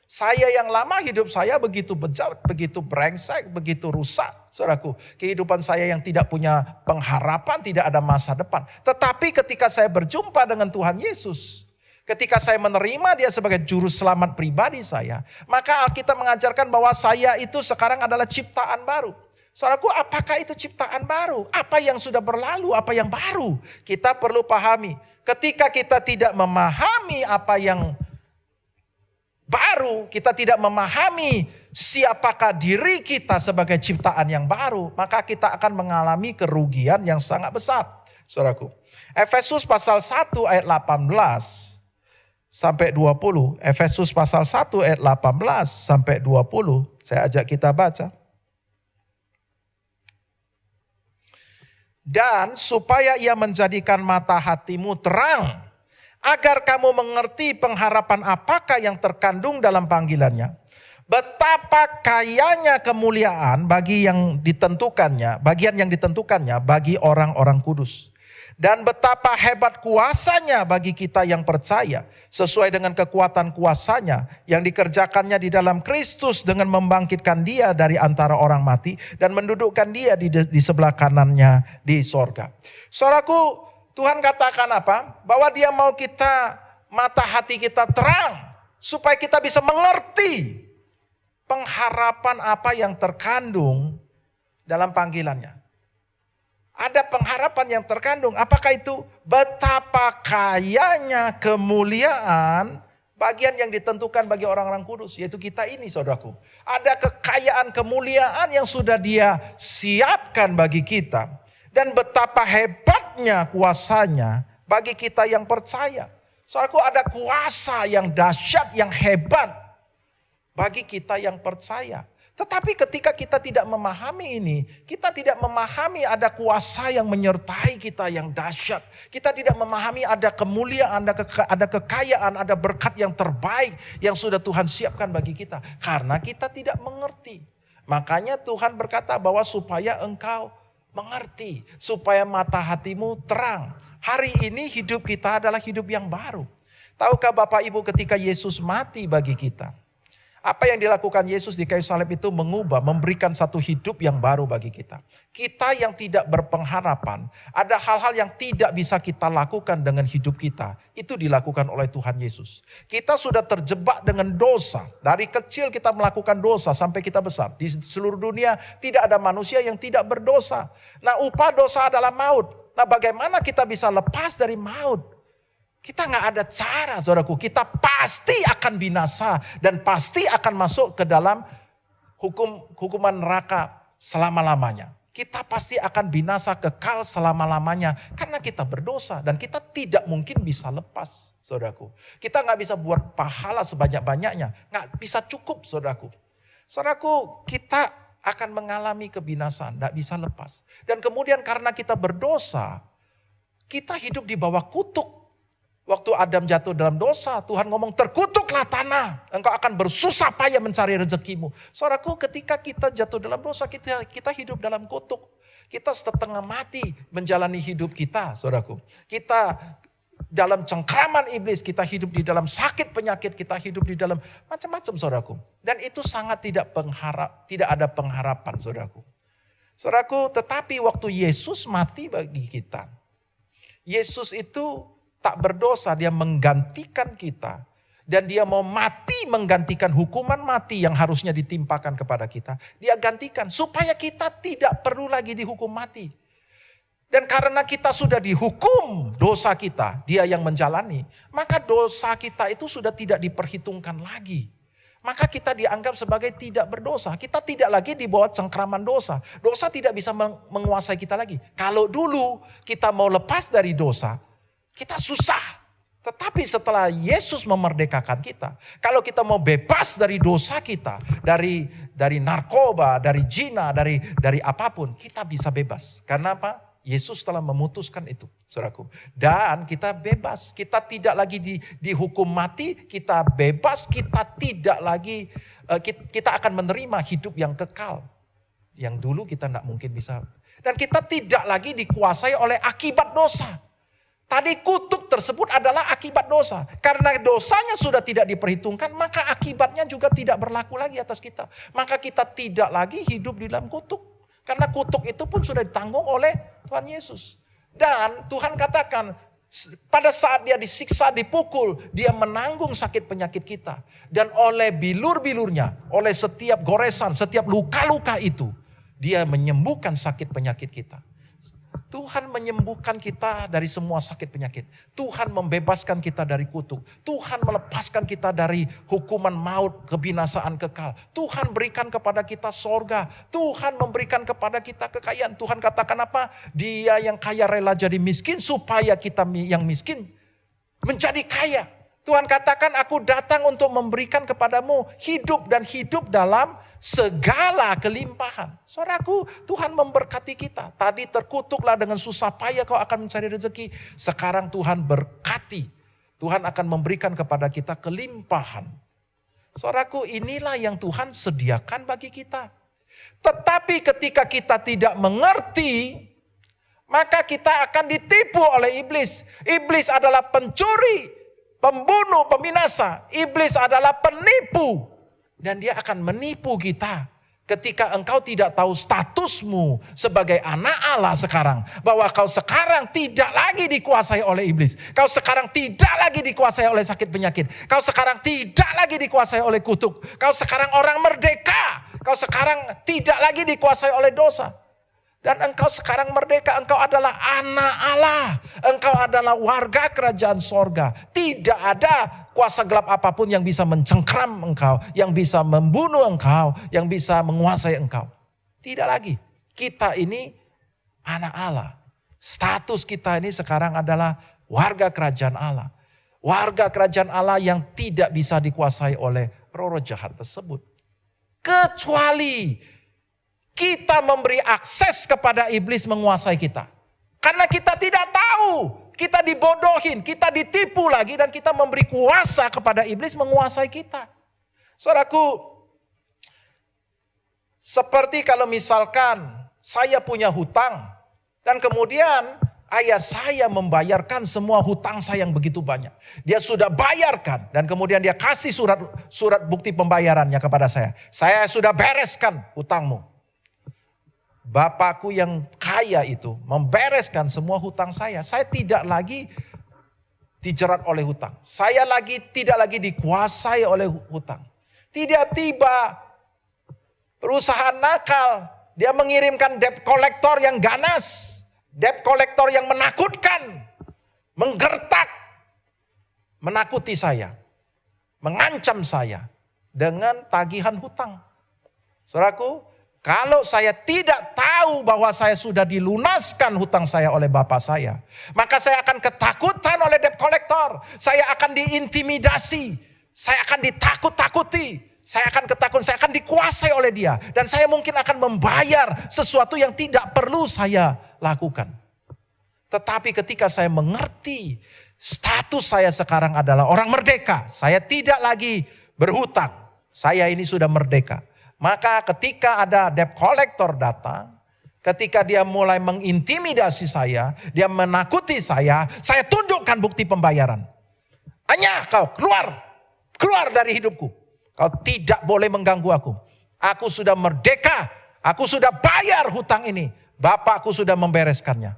D: Saya yang lama, hidup saya begitu bejat, begitu brengsek, begitu rusak. Saudaraku, kehidupan saya yang tidak punya pengharapan, tidak ada masa depan. Tetapi ketika saya berjumpa dengan Tuhan Yesus, ketika saya menerima Dia sebagai juru selamat pribadi saya, maka Alkitab mengajarkan bahwa saya itu sekarang adalah ciptaan baru. Saudaraku, apakah itu ciptaan baru? Apa yang sudah berlalu, apa yang baru? Kita perlu pahami. Ketika kita tidak memahami apa yang baru, kita tidak memahami siapakah diri kita sebagai ciptaan yang baru, maka kita akan mengalami kerugian yang sangat besar. Saudaraku, Efesus pasal 1 ayat 18 sampai 20. Efesus pasal 1 ayat 18 sampai 20. Saya ajak kita baca. Dan supaya Ia menjadikan mata hatimu terang, agar kamu mengerti pengharapan apakah yang terkandung dalam panggilannya. Betapa kayanya kemuliaan bagi yang ditentukannya, bagian yang ditentukannya bagi orang-orang kudus. Dan betapa hebat kuasanya bagi kita yang percaya, sesuai dengan kekuatan kuasanya yang dikerjakannya di dalam Kristus dengan membangkitkan Dia dari antara orang mati dan mendudukkan Dia di sebelah kanannya di sorga. Saudaraku, Tuhan katakan apa? Bahwa Dia mau kita, mata hati kita terang, supaya kita bisa mengerti pengharapan apa yang terkandung dalam panggilannya. Ada pengharapan yang terkandung. Apakah itu? Betapa kayanya kemuliaan bagian yang ditentukan bagi orang-orang kudus. Yaitu kita ini, saudaraku. Ada kekayaan kemuliaan yang sudah Dia siapkan bagi kita. Dan betapa hebatnya kuasanya bagi kita yang percaya. Saudaraku, ada kuasa yang dahsyat, yang hebat bagi kita yang percaya. Tetapi ketika kita tidak memahami ini, kita tidak memahami ada kuasa yang menyertai kita yang dahsyat. Kita tidak memahami ada kemuliaan, ada kekayaan, ada berkat yang terbaik yang sudah Tuhan siapkan bagi kita. Karena kita tidak mengerti. Makanya Tuhan berkata bahwa supaya engkau mengerti, supaya mata hatimu terang. Hari ini hidup kita adalah hidup yang baru. Tahukah Bapak Ibu, ketika Yesus mati bagi kita, apa yang dilakukan Yesus di kayu salib itu mengubah, memberikan satu hidup yang baru bagi kita. Kita yang tidak berpengharapan, ada hal-hal yang tidak bisa kita lakukan dengan hidup kita. Itu dilakukan oleh Tuhan Yesus. Kita sudah terjebak dengan dosa. Dari kecil kita melakukan dosa sampai kita besar. Di seluruh dunia tidak ada manusia yang tidak berdosa. Nah, upah dosa adalah maut. Nah, bagaimana kita bisa lepas dari maut? Kita gak ada cara, saudaraku. Kita pasti akan binasa dan pasti akan masuk ke dalam hukuman neraka selama-lamanya. Kita pasti akan binasa kekal selama-lamanya karena kita berdosa dan kita tidak mungkin bisa lepas, saudaraku. Kita gak bisa buat pahala sebanyak-banyaknya. Gak bisa cukup, saudaraku. Saudaraku, kita akan mengalami kebinasaan, gak bisa lepas. Dan kemudian karena kita berdosa, kita hidup di bawah kutuk. Waktu Adam jatuh dalam dosa, Tuhan ngomong, terkutuklah tanah, engkau akan bersusah payah mencari rezekimu. Saudaraku, ketika kita jatuh dalam dosa, kita hidup dalam kutuk. Kita setengah mati menjalani hidup kita, saudaraku. Kita dalam cengkraman iblis, kita hidup di dalam sakit penyakit, kita hidup di dalam macam-macam, saudaraku. Dan itu sangat tidak ada pengharapan, saudaraku. Saudaraku, tetapi waktu Yesus mati bagi kita, Yesus itu tak berdosa, Dia menggantikan kita. Dan Dia mau mati menggantikan hukuman mati yang harusnya ditimpakan kepada kita. Dia gantikan supaya kita tidak perlu lagi dihukum mati. Dan karena kita sudah dihukum dosa kita, Dia yang menjalani. Maka dosa kita itu sudah tidak diperhitungkan lagi. Maka kita dianggap sebagai tidak berdosa. Kita tidak lagi di bawah cengkraman dosa. Dosa tidak bisa menguasai kita lagi. Kalau dulu kita mau lepas dari dosa, kita susah. Tetapi setelah Yesus memerdekakan kita, kalau kita mau bebas dari dosa kita, dari narkoba, dari zina, dari apapun, kita bisa bebas. Karena apa? Yesus telah memutuskan itu, saudaraku. Dan kita bebas, kita tidak lagi dihukum mati, kita bebas, kita tidak lagi, kita akan menerima hidup yang kekal. Yang dulu kita tidak mungkin bisa. Dan kita tidak lagi dikuasai oleh akibat dosa. Tadi kutuk tersebut adalah akibat dosa. Karena dosanya sudah tidak diperhitungkan, maka akibatnya juga tidak berlaku lagi atas kita. Maka kita tidak lagi hidup di dalam kutuk. Karena kutuk itu pun sudah ditanggung oleh Tuhan Yesus. Dan Tuhan katakan, pada saat dia disiksa, dipukul, dia menanggung sakit penyakit kita. Dan oleh bilur-bilurnya, oleh setiap goresan, setiap luka-luka itu, dia menyembuhkan sakit penyakit kita. Tuhan menyembuhkan kita dari semua sakit penyakit. Tuhan membebaskan kita dari kutuk. Tuhan melepaskan kita dari hukuman maut, kebinasaan kekal. Tuhan berikan kepada kita sorga. Tuhan memberikan kepada kita kekayaan. Tuhan katakan apa? Dia yang kaya rela jadi miskin supaya kita yang miskin menjadi kaya. Tuhan katakan, aku datang untuk memberikan kepadamu hidup dan hidup dalam segala kelimpahan. Saudaraku, Tuhan memberkati kita. Tadi terkutuklah dengan susah payah kau akan mencari rezeki. Sekarang Tuhan berkati. Tuhan akan memberikan kepada kita kelimpahan. Saudaraku, inilah yang Tuhan sediakan bagi kita. Tetapi ketika kita tidak mengerti, maka kita akan ditipu oleh iblis. Iblis adalah pencuri, pembunuh, peminasa. Iblis adalah penipu. Dan dia akan menipu kita. Ketika engkau tidak tahu statusmu sebagai anak Allah sekarang. Bahwa kau sekarang tidak lagi dikuasai oleh iblis. Kau sekarang tidak lagi dikuasai oleh sakit penyakit. Kau sekarang tidak lagi dikuasai oleh kutuk. Kau sekarang orang merdeka. Kau sekarang tidak lagi dikuasai oleh dosa. Dan engkau sekarang merdeka, engkau adalah anak Allah. Engkau adalah warga kerajaan sorga. Tidak ada kuasa gelap apapun yang bisa mencengkram engkau. Yang bisa membunuh engkau, yang bisa menguasai engkau. Tidak lagi. Kita ini anak Allah. Status kita ini sekarang adalah warga kerajaan Allah. Warga kerajaan Allah yang tidak bisa dikuasai oleh roh-roh jahat tersebut. Kecuali kita memberi akses kepada iblis menguasai kita. Karena kita tidak tahu. Kita dibodohin, kita ditipu lagi dan kita memberi kuasa kepada iblis menguasai kita. Saudaraku, seperti kalau misalkan saya punya hutang. Dan kemudian ayah saya membayarkan semua hutang saya yang begitu banyak. Dia sudah bayarkan dan kemudian dia kasih surat bukti pembayarannya kepada saya. Saya sudah bereskan hutangmu. Bapakku yang kaya itu membereskan semua hutang saya. Saya tidak lagi dijerat oleh hutang. Saya tidak lagi dikuasai oleh hutang. Tiba-tiba perusahaan nakal. Dia mengirimkan debt collector yang ganas. Debt collector yang menakutkan. Menggertak. Menakuti saya. Mengancam saya. Dengan tagihan hutang. Saudaraku, kalau saya tidak tahu bahwa saya sudah dilunaskan hutang saya oleh bapak saya, maka saya akan ketakutan oleh debt collector. Saya akan diintimidasi. Saya akan ditakut-takuti. Saya akan ketakutan, saya akan dikuasai oleh dia. Dan saya mungkin akan membayar sesuatu yang tidak perlu saya lakukan. Tetapi ketika saya mengerti status saya sekarang adalah orang merdeka. Saya tidak lagi berhutang. Saya ini sudah merdeka. Maka ketika ada debt collector datang, ketika dia mulai mengintimidasi saya, dia menakuti saya tunjukkan bukti pembayaran. Hanya kau keluar dari hidupku. Kau tidak boleh mengganggu aku. Aku sudah merdeka, aku sudah bayar hutang ini. Bapakku sudah membereskannya.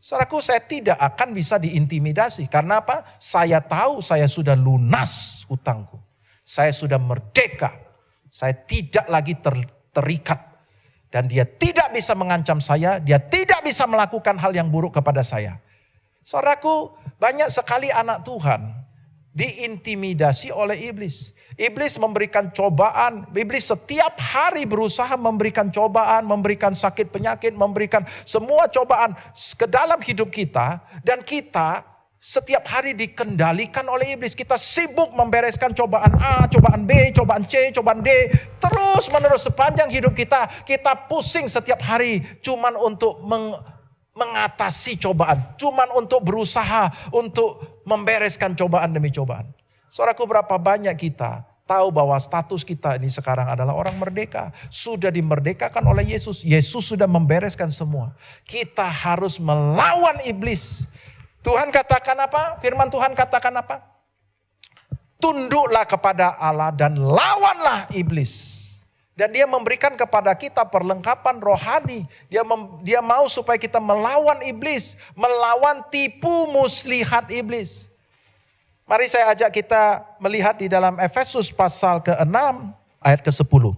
D: Saudaraku, saya tidak akan bisa diintimidasi. Karena apa? Saya tahu saya sudah lunas hutangku. Saya sudah merdeka. Saya tidak lagi terikat. Dan dia tidak bisa mengancam saya. Dia tidak bisa melakukan hal yang buruk kepada saya. Saudaraku, banyak sekali anak Tuhan diintimidasi oleh iblis. Iblis memberikan cobaan. Iblis setiap hari berusaha memberikan cobaan, memberikan sakit penyakit, memberikan semua cobaan ke dalam hidup kita. Dan kita setiap hari dikendalikan oleh iblis. Kita sibuk membereskan cobaan A, cobaan B, cobaan C, cobaan D. Terus menerus sepanjang hidup kita. Kita pusing setiap hari cuman untuk mengatasi cobaan, cuman untuk berusaha untuk membereskan cobaan demi cobaan. Saudaraku, berapa banyak kita tahu bahwa status kita ini sekarang adalah orang merdeka. Sudah dimerdekakan oleh Yesus. Yesus sudah membereskan semua. Kita harus melawan iblis. Tuhan katakan apa? Firman Tuhan katakan apa? Tunduklah kepada Allah dan lawanlah iblis. Dan dia memberikan kepada kita perlengkapan rohani. Dia mau supaya kita melawan iblis. Melawan tipu muslihat iblis. Mari saya ajak kita melihat di dalam Efesus pasal ke-6 ayat ke-10.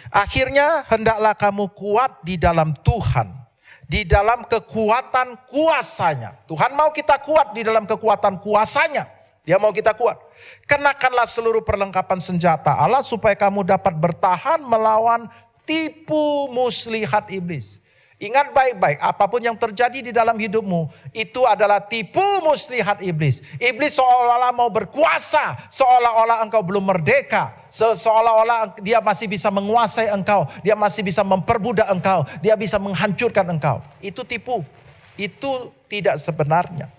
D: Akhirnya hendaklah kamu kuat di dalam Tuhan. Di dalam kekuatan kuasanya. Tuhan mau kita kuat di dalam kekuatan kuasanya. Dia mau kita kuat. Kenakanlah seluruh perlengkapan senjata Allah supaya kamu dapat bertahan melawan tipu muslihat iblis. Ingat baik-baik, apapun yang terjadi di dalam hidupmu, itu adalah tipu muslihat iblis. Iblis seolah-olah mau berkuasa, seolah-olah engkau belum merdeka. Seolah-olah dia masih bisa menguasai engkau, dia masih bisa memperbudak engkau, dia bisa menghancurkan engkau. Itu tipu, itu tidak sebenarnya.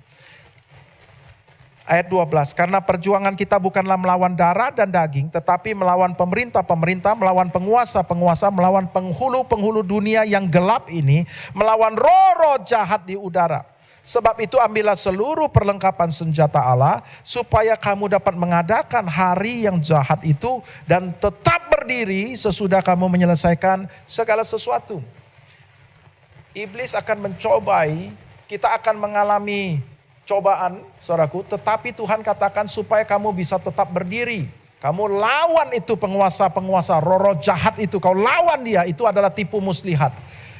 D: Ayat 12, karena perjuangan kita bukanlah melawan darah dan daging, tetapi melawan pemerintah-pemerintah, melawan penguasa-penguasa, melawan penghulu-penghulu dunia yang gelap ini, melawan roh-roh jahat di udara. Sebab itu ambillah seluruh perlengkapan senjata Allah, supaya kamu dapat mengadakan hari yang jahat itu, dan tetap berdiri sesudah kamu menyelesaikan segala sesuatu. Iblis akan mencobai, kita akan mengalami cobaan, saudaraku, tetapi Tuhan katakan supaya kamu bisa tetap berdiri. Kamu lawan itu penguasa-penguasa, roh-roh jahat itu, kau lawan dia, itu adalah tipu muslihat.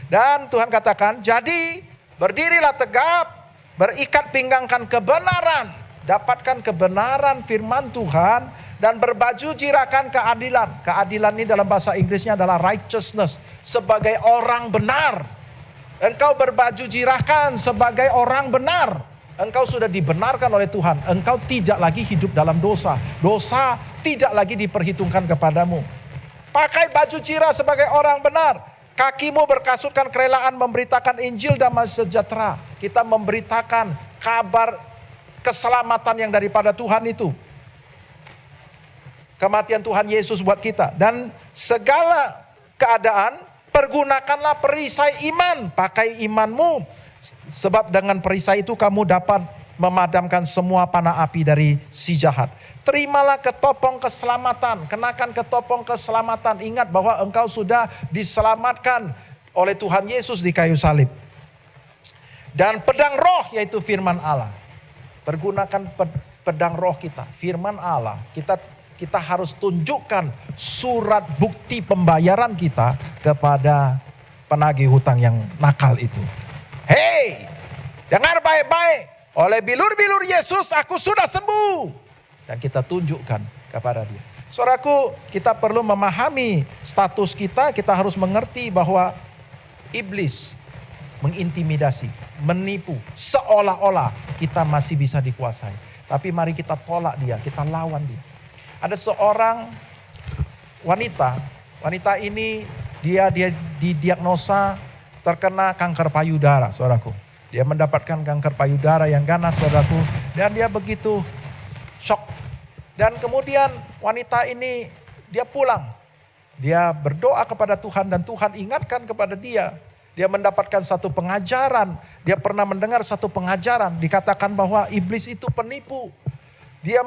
D: Dan Tuhan katakan, jadi berdirilah tegap, berikat pinggangkan kebenaran, dapatkan kebenaran firman Tuhan, dan berbaju jirakan keadilan. Keadilan ini dalam bahasa Inggrisnya adalah righteousness, sebagai orang benar. Engkau berbaju jirakan sebagai orang benar. Engkau sudah dibenarkan oleh Tuhan. Engkau tidak lagi hidup dalam dosa. Dosa tidak lagi diperhitungkan kepadamu. Pakai baju cirah sebagai orang benar. Kakimu berkasutkan kerelaan memberitakan Injil damai sejahtera. Kita memberitakan kabar keselamatan yang daripada Tuhan itu. Kematian Tuhan Yesus buat kita. Dan segala keadaan, pergunakanlah perisai iman. Pakai imanmu. Sebab dengan perisai itu kamu dapat memadamkan semua panah api dari si jahat. Terimalah ketopong keselamatan. Kenakan ketopong keselamatan. Ingat bahwa engkau sudah diselamatkan oleh Tuhan Yesus di kayu salib. Dan pedang roh yaitu firman Allah. Pergunakan pedang roh kita. Firman Allah. Kita harus tunjukkan surat bukti pembayaran kita kepada penagih hutang yang nakal itu. Hei, dengar baik-baik. Oleh bilur-bilur Yesus aku sudah sembuh. Dan kita tunjukkan kepada dia. Saudaraku, kita perlu memahami status kita. Kita harus mengerti bahwa iblis mengintimidasi, menipu. Seolah-olah kita masih bisa dikuasai. Tapi mari kita tolak dia, kita lawan dia. Ada seorang wanita. Wanita ini dia didiagnosa terkena kanker payudara, saudaraku. Dia mendapatkan kanker payudara yang ganas, saudaraku. Dan dia begitu shock. Dan kemudian wanita ini dia pulang. Dia berdoa kepada Tuhan dan Tuhan ingatkan kepada dia. Dia mendapatkan satu pengajaran. Dia pernah mendengar satu pengajaran. Dikatakan bahwa iblis itu penipu. Dia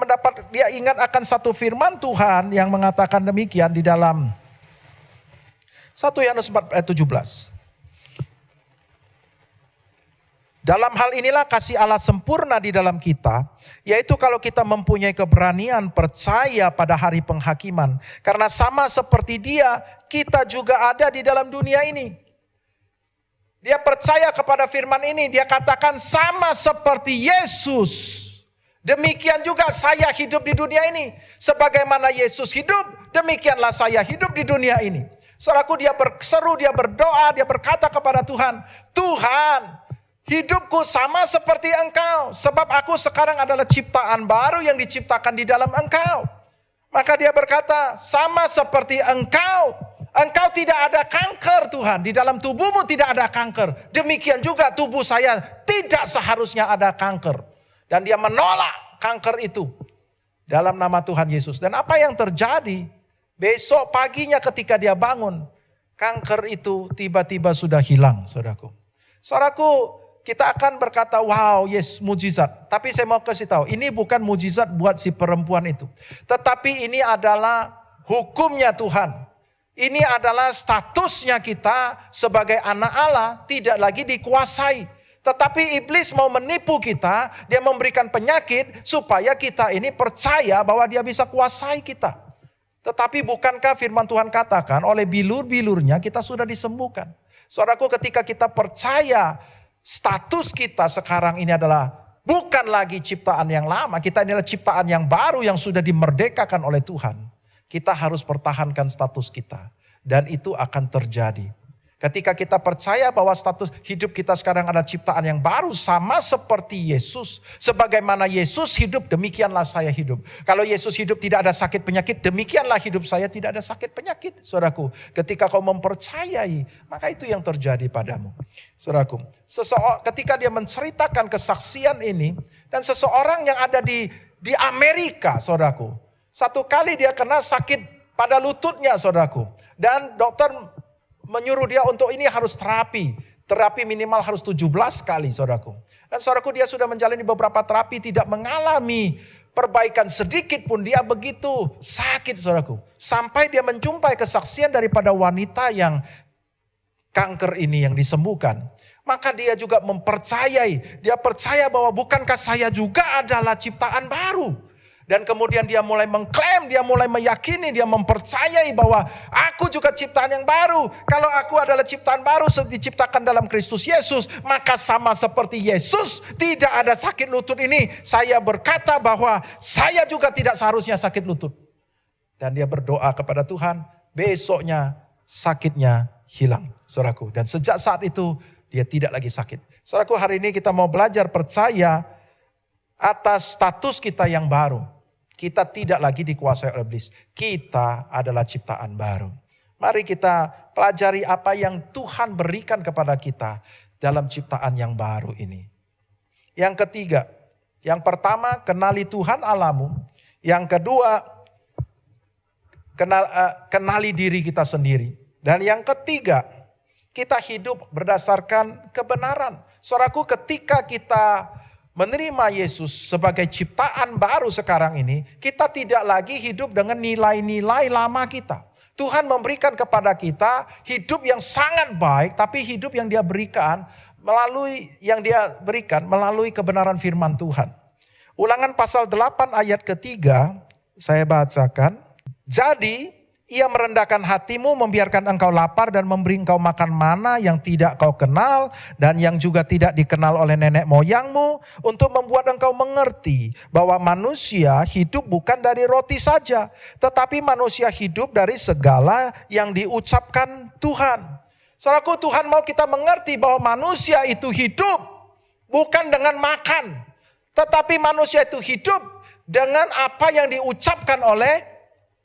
D: ingat akan satu firman Tuhan yang mengatakan demikian di dalam 1 Yohanes 4 ayat 17. Dalam hal inilah kasih Allah sempurna di dalam kita, yaitu kalau kita mempunyai keberanian percaya pada hari penghakiman. Karena sama seperti dia, kita juga ada di dalam dunia ini. Dia percaya kepada firman ini, dia katakan sama seperti Yesus. Demikian juga saya hidup di dunia ini. Sebagaimana Yesus hidup, demikianlah saya hidup di dunia ini. Saudaraku, dia berseru, dia berdoa, dia berkata kepada Tuhan, Tuhan, hidupku sama seperti engkau. Sebab aku sekarang adalah ciptaan baru yang diciptakan di dalam engkau. Maka dia berkata, sama seperti engkau, engkau tidak ada kanker Tuhan. Di dalam tubuhmu tidak ada kanker. Demikian juga tubuh saya tidak seharusnya ada kanker. Dan dia menolak kanker itu dalam nama Tuhan Yesus. Dan apa yang terjadi? Besok paginya ketika dia bangun, kanker itu tiba-tiba sudah hilang, saudaraku. Saudaraku, kita akan berkata, wow, yes, mujizat. Tapi saya mau kasih tahu, ini bukan mujizat buat si perempuan itu. Tetapi ini adalah hukumnya Tuhan. Ini adalah statusnya kita sebagai anak Allah, tidak lagi dikuasai. Tetapi iblis mau menipu kita, dia memberikan penyakit supaya kita ini percaya bahwa dia bisa kuasai kita. Tetapi bukankah firman Tuhan katakan oleh bilur-bilurnya kita sudah disembuhkan. Saudaraku, ketika kita percaya status kita sekarang ini adalah bukan lagi ciptaan yang lama. Kita ini adalah ciptaan yang baru yang sudah dimerdekakan oleh Tuhan. Kita harus pertahankan status kita. Dan itu akan terjadi. Ketika kita percaya bahwa status hidup kita sekarang adalah ciptaan yang baru. Sama seperti Yesus. Sebagaimana Yesus hidup, demikianlah saya hidup. Kalau Yesus hidup tidak ada sakit penyakit, demikianlah hidup saya tidak ada sakit penyakit. Saudaraku, ketika kau mempercayai, maka itu yang terjadi padamu. Saudaraku, ketika dia menceritakan kesaksian ini, dan seseorang yang ada di Amerika, saudaraku. Satu kali dia kena sakit pada lututnya, saudaraku. Dan dokter menyuruh dia untuk ini harus terapi. Terapi minimal harus 17 kali, saudaraku. Dan saudaraku, dia sudah menjalani beberapa terapi, tidak mengalami perbaikan sedikit pun. Dia begitu sakit, saudaraku. Sampai dia menjumpai kesaksian daripada wanita yang kanker ini yang disembuhkan. Maka dia juga mempercayai. Dia percaya bahwa bukankah saya juga adalah ciptaan baru. Dan kemudian dia mulai mengklaim, dia mulai meyakini, dia mempercayai bahwa aku juga ciptaan yang baru. Kalau aku adalah ciptaan baru diciptakan dalam Kristus Yesus, maka sama seperti Yesus tidak ada sakit lutut ini. Saya berkata bahwa saya juga tidak seharusnya sakit lutut. Dan dia berdoa kepada Tuhan, besoknya sakitnya hilang, saudaraku. Dan sejak saat itu dia tidak lagi sakit. Saudaraku, hari ini kita mau belajar percaya atas status kita yang baru. Kita tidak lagi dikuasai oleh iblis. Kita adalah ciptaan baru. Mari kita pelajari apa yang Tuhan berikan kepada kita dalam ciptaan yang baru ini. Yang ketiga, yang pertama kenali Tuhan Allahmu. Yang kedua, kenali diri kita sendiri. Dan yang ketiga, kita hidup berdasarkan kebenaran. Saudaraku, ketika kita menerima Yesus sebagai ciptaan baru sekarang ini, kita tidak lagi hidup dengan nilai-nilai lama kita. Tuhan memberikan kepada kita hidup yang sangat baik, tapi hidup yang dia berikan melalui kebenaran firman Tuhan. Ulangan pasal 8 ayat ketiga, saya bacakan. Jadi ia merendahkan hatimu, membiarkan engkau lapar dan memberi engkau makan mana yang tidak kau kenal dan yang juga tidak dikenal oleh nenek moyangmu, untuk membuat engkau mengerti bahwa manusia hidup bukan dari roti saja, tetapi manusia hidup dari segala yang diucapkan Tuhan. Saudaraku, Tuhan mau kita mengerti bahwa manusia itu hidup bukan dengan makan, tetapi manusia itu hidup dengan apa yang diucapkan oleh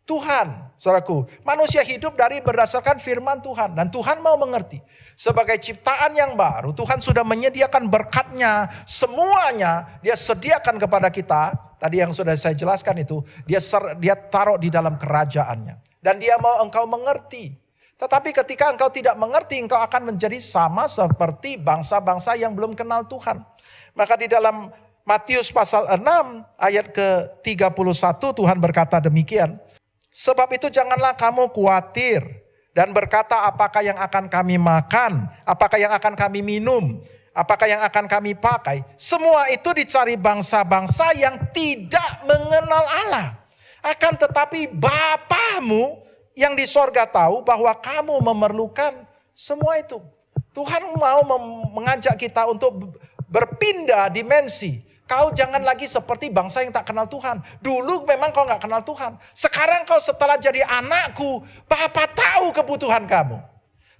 D: Tuhan. Saudaraku, manusia hidup dari berdasarkan firman Tuhan. Dan Tuhan mau mengerti. Sebagai ciptaan yang baru, Tuhan sudah menyediakan berkatnya. Semuanya dia sediakan kepada kita. Tadi yang sudah saya jelaskan itu. Dia taruh di dalam kerajaannya. Dan dia mau engkau mengerti. Tetapi ketika engkau tidak mengerti, engkau akan menjadi sama seperti bangsa-bangsa yang belum kenal Tuhan. Maka di dalam Matius pasal 6 ayat ke-31 Tuhan berkata demikian. Sebab itu janganlah kamu khawatir dan berkata apakah yang akan kami makan, apakah yang akan kami minum, apakah yang akan kami pakai. Semua itu dicari bangsa-bangsa yang tidak mengenal Allah. Akan tetapi Bapamu yang di sorga tahu bahwa kamu memerlukan semua itu. Tuhan mau mengajak kita untuk berpindah dimensi. Kau jangan lagi seperti bangsa yang tak kenal Tuhan. Dulu memang kau gak kenal Tuhan. Sekarang kau setelah jadi anakku, Bapa tahu kebutuhan kamu.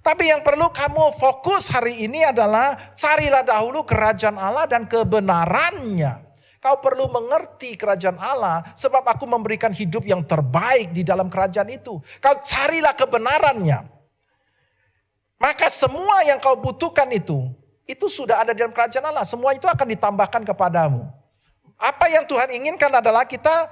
D: Tapi yang perlu kamu fokus hari ini adalah carilah dahulu kerajaan Allah dan kebenarannya. Kau perlu mengerti kerajaan Allah sebab aku memberikan hidup yang terbaik di dalam kerajaan itu. Kau carilah kebenarannya. Maka semua yang kau butuhkan itu sudah ada di dalam kerajaan Allah. Semua itu akan ditambahkan kepadamu. Apa yang Tuhan inginkan adalah kita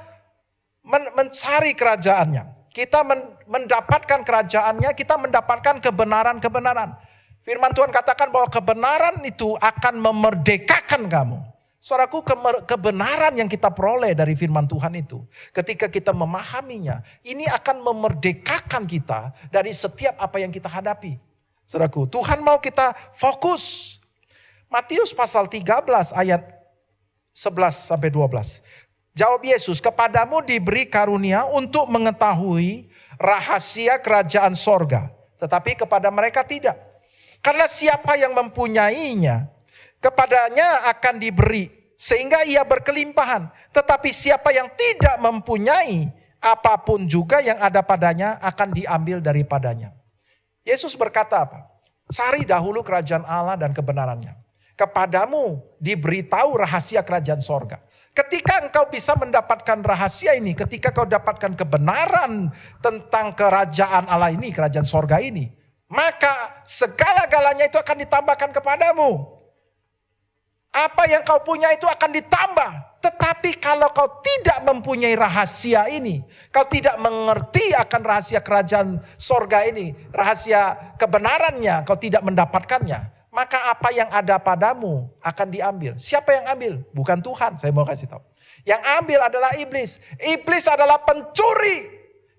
D: mencari kerajaannya. Kita mendapatkan kerajaannya, kita mendapatkan kebenaran-kebenaran. Firman Tuhan katakan bahwa kebenaran itu akan memerdekakan kamu. Saudaraku, kebenaran yang kita peroleh dari firman Tuhan itu, ketika kita memahaminya, ini akan memerdekakan kita dari setiap apa yang kita hadapi. Saudaraku, Tuhan mau kita fokus. Matius pasal 13 ayat 11 sampai 12. Jawab Yesus, kepadamu diberi karunia untuk mengetahui rahasia kerajaan sorga. Tetapi kepada mereka tidak. Karena siapa yang mempunyainya, kepadanya akan diberi, sehingga ia berkelimpahan. Tetapi siapa yang tidak mempunyai, apapun juga yang ada padanya akan diambil daripadanya. Yesus berkata apa? Cari dahulu kerajaan Allah dan kebenarannya. Kepadamu diberitahu rahasia kerajaan sorga. Ketika engkau bisa mendapatkan rahasia ini, ketika kau dapatkan kebenaran tentang kerajaan Allah ini, kerajaan sorga ini, maka segala-galanya itu akan ditambahkan kepadamu. Apa yang kau punya itu akan ditambah. Tetapi kalau kau tidak mempunyai rahasia ini, kau tidak mengerti akan rahasia kerajaan sorga ini, rahasia kebenarannya, kau tidak mendapatkannya, maka apa yang ada padamu akan diambil. Siapa yang ambil? Bukan Tuhan, saya mau kasih tahu. Yang ambil adalah iblis. Iblis adalah pencuri.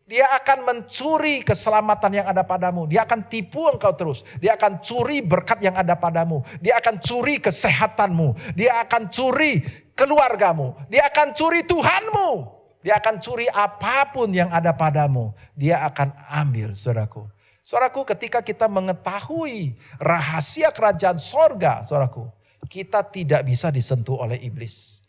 D: Dia akan mencuri keselamatan yang ada padamu. Dia akan tipu engkau terus. Dia akan curi berkat yang ada padamu. Dia akan curi kesehatanmu. Dia akan curi keluargamu. Dia akan curi Tuhanmu. Dia akan curi apapun yang ada padamu. Dia akan ambil, saudaraku. Saudaraku, ketika kita mengetahui rahasia kerajaan sorga, saudaraku, kita tidak bisa disentuh oleh iblis.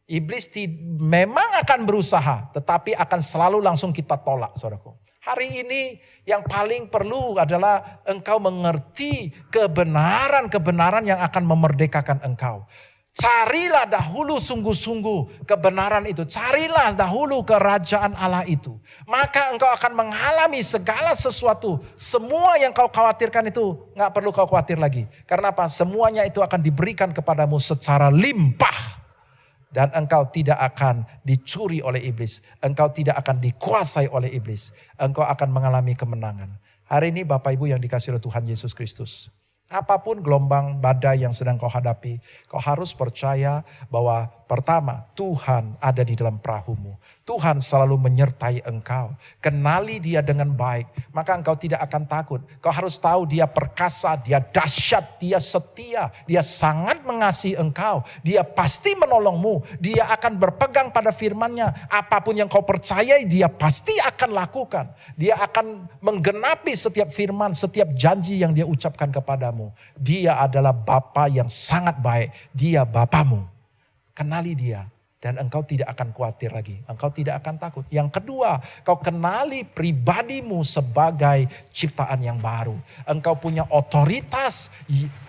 D: Iblis memang akan berusaha, tetapi akan selalu langsung kita tolak, saudaraku. Hari ini yang paling perlu adalah engkau mengerti kebenaran-kebenaran yang akan memerdekakan engkau. Carilah dahulu sungguh-sungguh kebenaran itu. Carilah dahulu kerajaan Allah itu. Maka engkau akan mengalami segala sesuatu. Semua yang kau khawatirkan itu gak perlu kau khawatir lagi. Karena apa? Semuanya itu akan diberikan kepadamu secara limpah. Dan engkau tidak akan dicuri oleh iblis. Engkau tidak akan dikuasai oleh iblis. Engkau akan mengalami kemenangan. Hari ini Bapak Ibu yang dikasihi oleh Tuhan Yesus Kristus. Apapun gelombang badai yang sedang kau hadapi, kau harus percaya bahwa pertama, Tuhan ada di dalam perahumu. Tuhan selalu menyertai engkau. Kenali dia dengan baik, maka engkau tidak akan takut. Kau harus tahu dia perkasa, dia dahsyat, dia setia. Dia sangat mengasihi engkau. Dia pasti menolongmu. Dia akan berpegang pada firman-Nya. Apapun yang kau percayai, dia pasti akan lakukan. Dia akan menggenapi setiap firman, setiap janji yang dia ucapkan kepadamu. Dia adalah Bapa yang sangat baik. Dia Bapamu. Kenali dia dan engkau tidak akan khawatir lagi. Engkau tidak akan takut. Yang kedua, kau kenali pribadimu sebagai ciptaan yang baru. Engkau punya otoritas.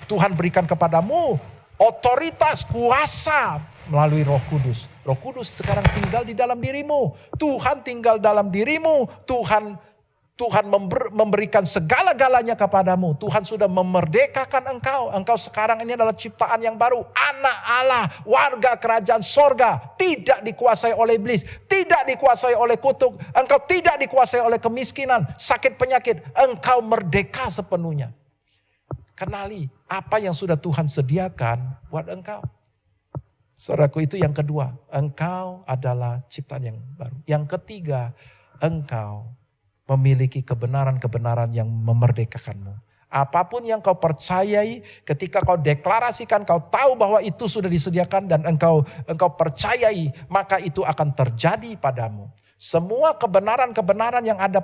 D: Tuhan berikan kepadamu otoritas, kuasa melalui Roh Kudus. Roh Kudus sekarang tinggal di dalam dirimu. Tuhan tinggal dalam dirimu. Tuhan memberikan segala-galanya kepadamu. Tuhan sudah memerdekakan engkau. Engkau sekarang ini adalah ciptaan yang baru. Anak Allah, warga kerajaan sorga. Tidak dikuasai oleh iblis. Tidak dikuasai oleh kutuk. Engkau tidak dikuasai oleh kemiskinan, sakit penyakit. Engkau merdeka sepenuhnya. Kenali apa yang sudah Tuhan sediakan buat engkau. Saudaraku, itu yang kedua. Engkau adalah ciptaan yang baru. Yang ketiga, engkau memiliki kebenaran-kebenaran yang memerdekakanmu. Apapun yang kau percayai, ketika kau deklarasikan, kau tahu bahwa itu sudah disediakan dan engkau percayai, maka itu akan terjadi padamu. Semua kebenaran-kebenaran yang ada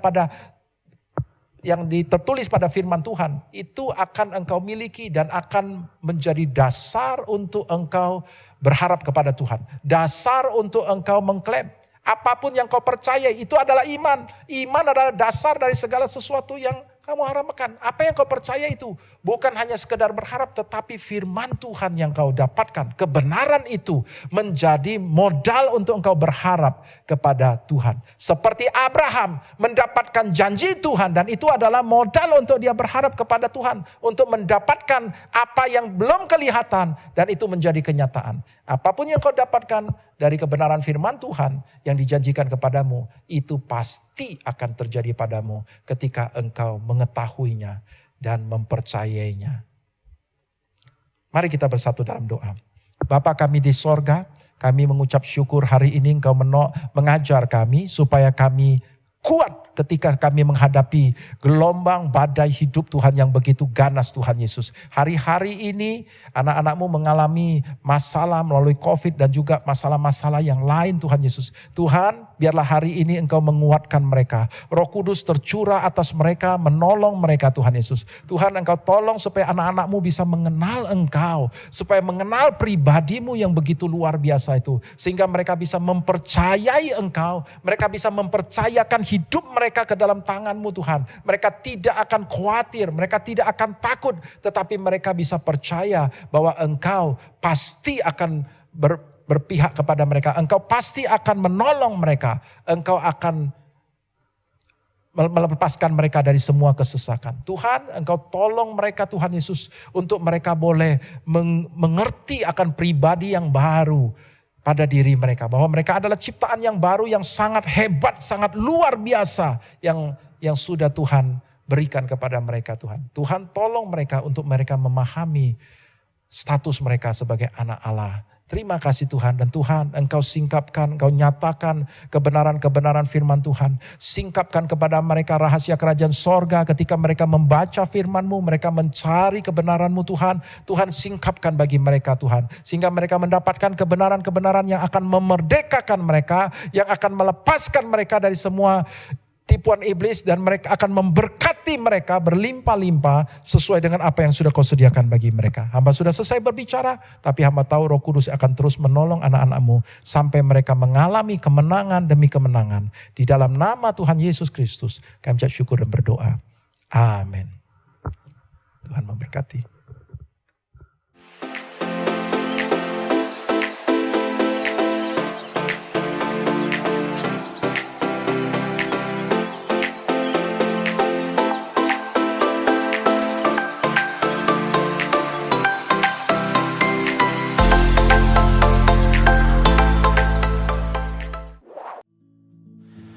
D: yang tertulis pada firman Tuhan, itu akan engkau miliki dan akan menjadi dasar untuk engkau berharap kepada Tuhan. Dasar untuk engkau mengklaim. Apapun yang kau percaya itu adalah iman. Iman adalah dasar dari segala sesuatu yang kamu harapkan. Apa yang kau percaya itu bukan hanya sekedar berharap, tetapi firman Tuhan yang kau dapatkan. Kebenaran itu menjadi modal untuk engkau berharap kepada Tuhan. Seperti Abraham mendapatkan janji Tuhan, dan itu adalah modal untuk dia berharap kepada Tuhan. Untuk mendapatkan apa yang belum kelihatan, dan itu menjadi kenyataan. Apapun yang kau dapatkan dari kebenaran firman Tuhan yang dijanjikan kepadamu, itu pasti akan terjadi padamu ketika engkau mengetahuinya dan mempercayainya. Mari kita bersatu dalam doa. Bapa kami di sorga, kami mengucap syukur hari ini engkau mengajar kami supaya kami kuat ketika kami menghadapi gelombang badai hidup Tuhan yang begitu ganas Tuhan Yesus. Hari-hari ini anak-anakmu mengalami masalah melalui COVID dan juga masalah-masalah yang lain Tuhan Yesus. Tuhan, biarlah hari ini engkau menguatkan mereka. Roh Kudus tercurah atas mereka, menolong mereka Tuhan Yesus. Tuhan, engkau tolong supaya anak-anakmu bisa mengenal engkau. Supaya mengenal pribadimu yang begitu luar biasa itu. Sehingga mereka bisa mempercayai engkau. Mereka bisa mempercayakan hidup mereka ke dalam tanganmu Tuhan. Mereka tidak akan khawatir, mereka tidak akan takut. Tetapi mereka bisa percaya bahwa engkau pasti akan berpihak kepada mereka. Engkau pasti akan menolong mereka. Engkau akan melepaskan mereka dari semua kesesakan. Tuhan, engkau tolong mereka Tuhan Yesus. Untuk mereka boleh mengerti akan pribadi yang baru pada diri mereka, bahwa mereka adalah ciptaan yang baru, yang sangat hebat, sangat luar biasa, yang sudah Tuhan berikan kepada mereka Tuhan. Tuhan tolong mereka untuk mereka memahami status mereka sebagai anak Allah. Terima kasih Tuhan, dan Tuhan engkau singkapkan, engkau nyatakan kebenaran-kebenaran firman Tuhan. Singkapkan kepada mereka rahasia kerajaan sorga ketika mereka membaca firman-Mu, mereka mencari kebenaran-Mu Tuhan. Tuhan singkapkan bagi mereka Tuhan. Sehingga mereka mendapatkan kebenaran-kebenaran yang akan memerdekakan mereka, yang akan melepaskan mereka dari semua tipuan iblis, dan mereka akan memberkati mereka berlimpah-limpah sesuai dengan apa yang sudah kau sediakan bagi mereka. Hamba sudah selesai berbicara, tapi hamba tahu Roh Kudus akan terus menolong anak-anak-Mu sampai mereka mengalami kemenangan demi kemenangan. Di dalam nama Tuhan Yesus Kristus kami ucap syukur dan berdoa. Amin. Tuhan memberkati.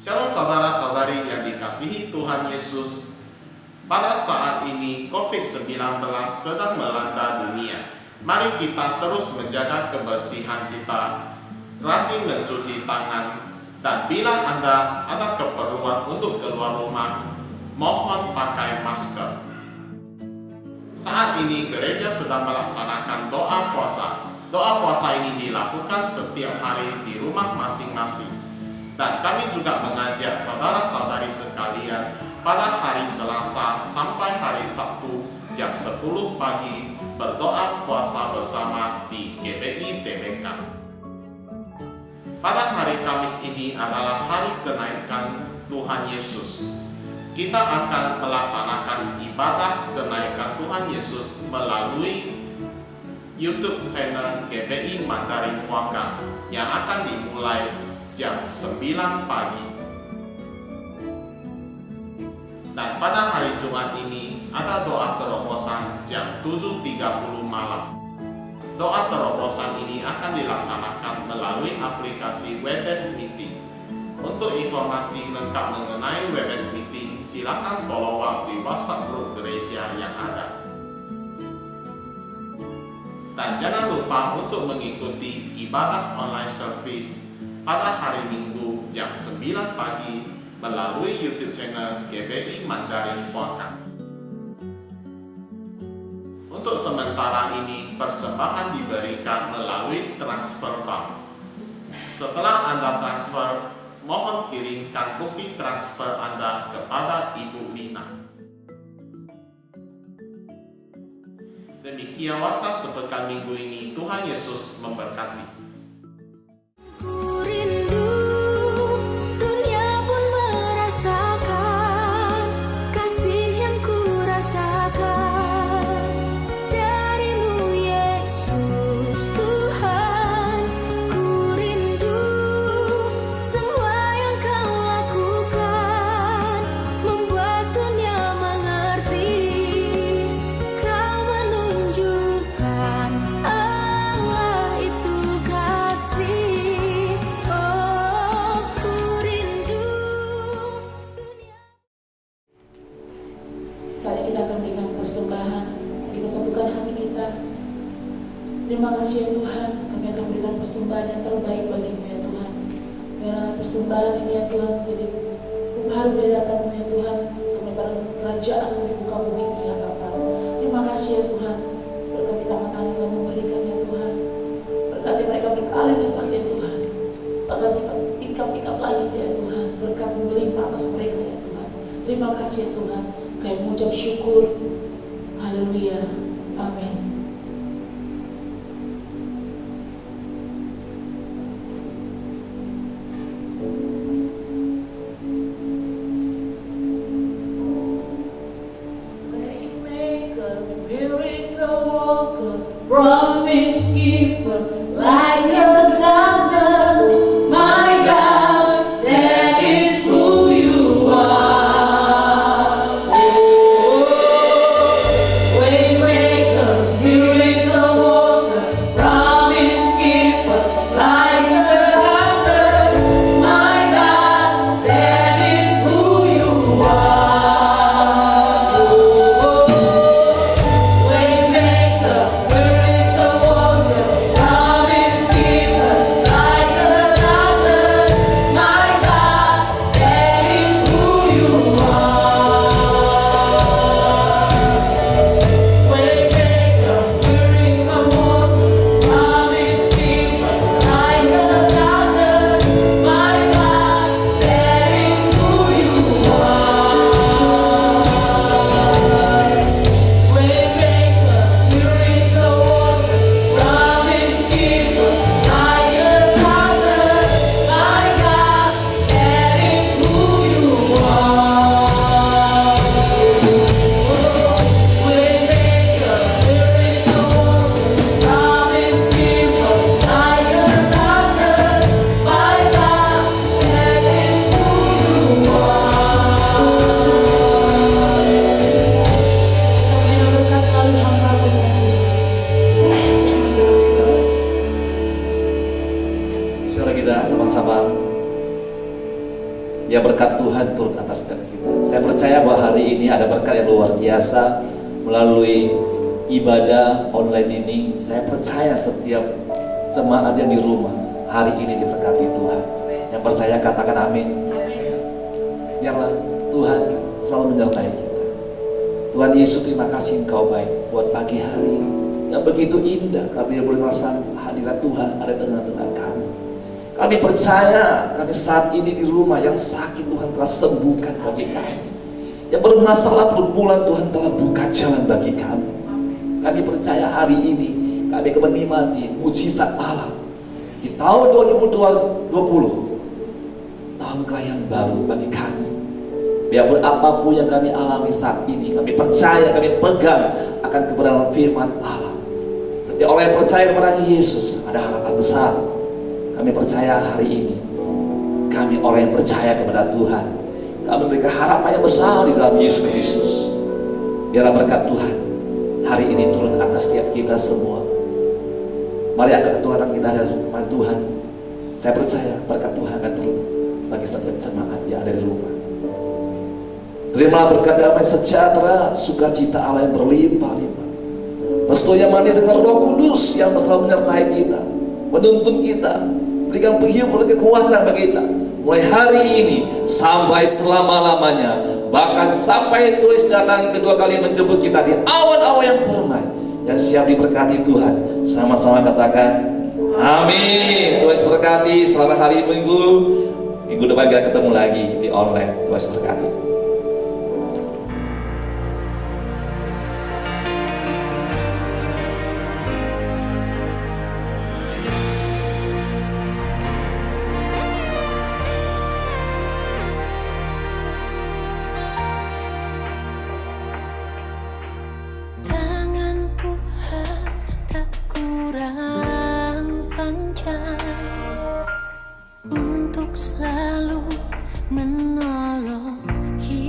E: Shalom saudara-saudari yang dikasihi Tuhan Yesus. Pada saat ini COVID-19 sedang melanda dunia. Mari kita terus menjaga kebersihan kita, rajin mencuci tangan, dan bila Anda ada keperluan untuk keluar rumah, mohon pakai masker. Saat ini gereja sedang melaksanakan doa puasa. Doa puasa ini dilakukan setiap hari di rumah masing-masing. Dan kami juga mengajak saudara-saudari sekalian pada hari Selasa sampai hari Sabtu jam 10 pagi berdoa puasa bersama di GBI TBK. Pada hari Kamis ini adalah hari kenaikan Tuhan Yesus. Kita akan melaksanakan ibadah kenaikan Tuhan Yesus melalui YouTube channel GBI Mandarin Wakang yang akan dimulai jam 9 pagi. Dan pada hari Jumat ini ada doa terobosan jam 7.30 malam. Doa terobosan ini akan dilaksanakan melalui aplikasi Webex Meeting. Untuk informasi lengkap mengenai Webex Meeting, silakan follow up di WhatsApp grup gereja yang ada. Dan jangan lupa untuk mengikuti ibadah online service pada hari Minggu jam 9 pagi melalui YouTube channel GBI Mandarin Wakang. Untuk sementara ini persembahan diberikan melalui transfer bank. Setelah Anda transfer, mohon kirimkan bukti transfer Anda kepada Ibu Lina. Demikian warta sepekan minggu ini. Tuhan Yesus memberkati.
C: Dunia pun merasakan kasih yang
A: kasih ya Tuhan, kami akan berikan persembahan yang terbaik bagimu ya Tuhan. Biarlah persembahan ini ya Tuhan menjadi baru di hadapan-Mu ya Tuhan, untuk menebarkan kerajaan-Mu di muka bumi ini ya Bapa. Terima kasih ya Tuhan, berkati tangan-tangan yang Kau memberikan ya Tuhan, berkati mereka berkali lipat ya Tuhan, bahkan tingkap-tingkap lagi ya Tuhan, berkat melimpah atas mereka ya Tuhan. Terima kasih ya Tuhan, kami mengucap syukur. Haleluya, amin.
C: Promise keeper, like a darkness, my God, that is who you are. Waymaker, miracle worker, promise keeper, like a darkness, my God, that is who you are. Waymaker, miracle worker, promise keeper, like a darkness, my God, that is who you are. Waymaker, miracle worker, promise keeper, like a darkness, my God, that is who you are. Waymaker, miracle worker, promise keeper, like a darkness, my God, that is who you are. Waymaker, miracle worker, promise keeper, like a darkness, my God, that is who you
A: Kami berkat melalui hamba-Mu ya Tuhan.
F: Saudara kita sama-sama, ya berkat Tuhan turun atas setiap kita. Saya percaya bahwa hari ini ada berkat yang luar biasa melalui ibadah online ini. Saya percaya setiap jemaat yang di rumah hari ini diberkati Tuhan. Yang percaya katakan amin. Biarlah Tuhan selalu menyertai kita. Tuhan Yesus, terima kasih Engkau baik buat pagi hari yang begitu indah. Kami boleh merasakan hadirat Tuhan ada di tengah-tengah kami. Kami percaya kami saat ini di rumah yang sakit Tuhan telah sembuhkan bagi kami. Yang bermasalah pergumulan Tuhan telah buka jalan bagi kami. Kami percaya hari ini kami akan menikmati mujizat Allah di tahun 2020, tahun kelahiran baru bagi kami. Biarpun apapun yang kami alami saat ini, kami percaya, kami pegang akan kebenaran firman Allah. Setiap orang yang percaya kepada Yesus ada harapan besar. Kami percaya hari ini kami orang yang percaya kepada Tuhan, kami memberikan harapan yang besar di dalam Yesus Kristus. Biarlah berkat Tuhan hari ini turun atas setiap kita semua. Mari angkat Tuhan kita dari rumah Tuhan. Saya percaya berkat Tuhan akan turun bagi setiap jemaat yang ada di rumah. Terimalah berkat damai sejahtera, sukacita Allah yang berlimpah-limpah, persetujuan yang manis dengan Roh Kudus yang selalu menyertai kita, menuntun kita, berikan penghiburan kekuatan bagi kita mulai hari ini sampai selama-lamanya, bahkan sampai tulis datang kedua kali menjemput kita di awan-awan yang permai yang siap diberkati Tuhan. Sama-sama katakan amin. Tuhan berkati. Selamat hari minggu depan kita ketemu lagi di online. Tuhan berkati.
C: Tangan Tuhan tak kurang panjang untuk selalu menolong hidup.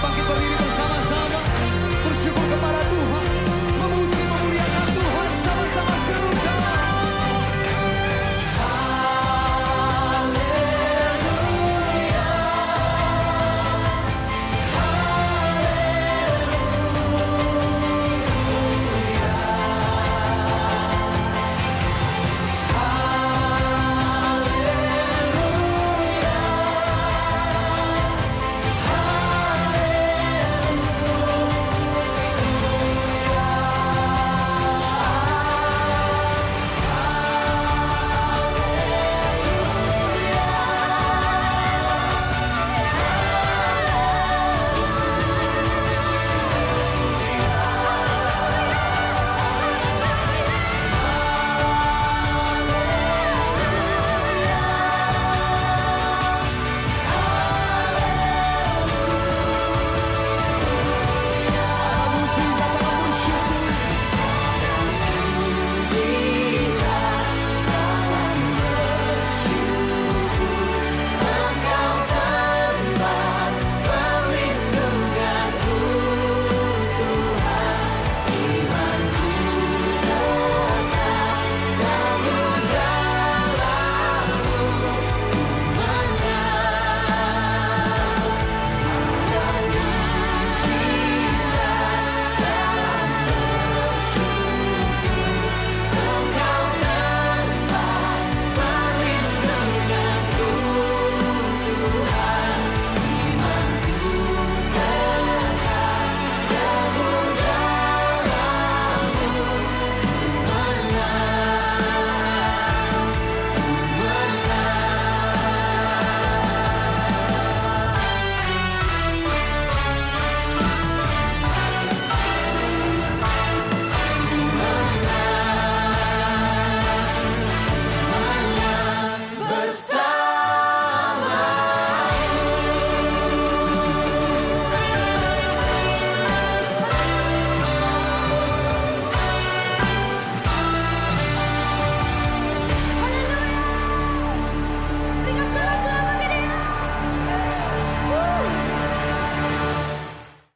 G: bangkit berdiri.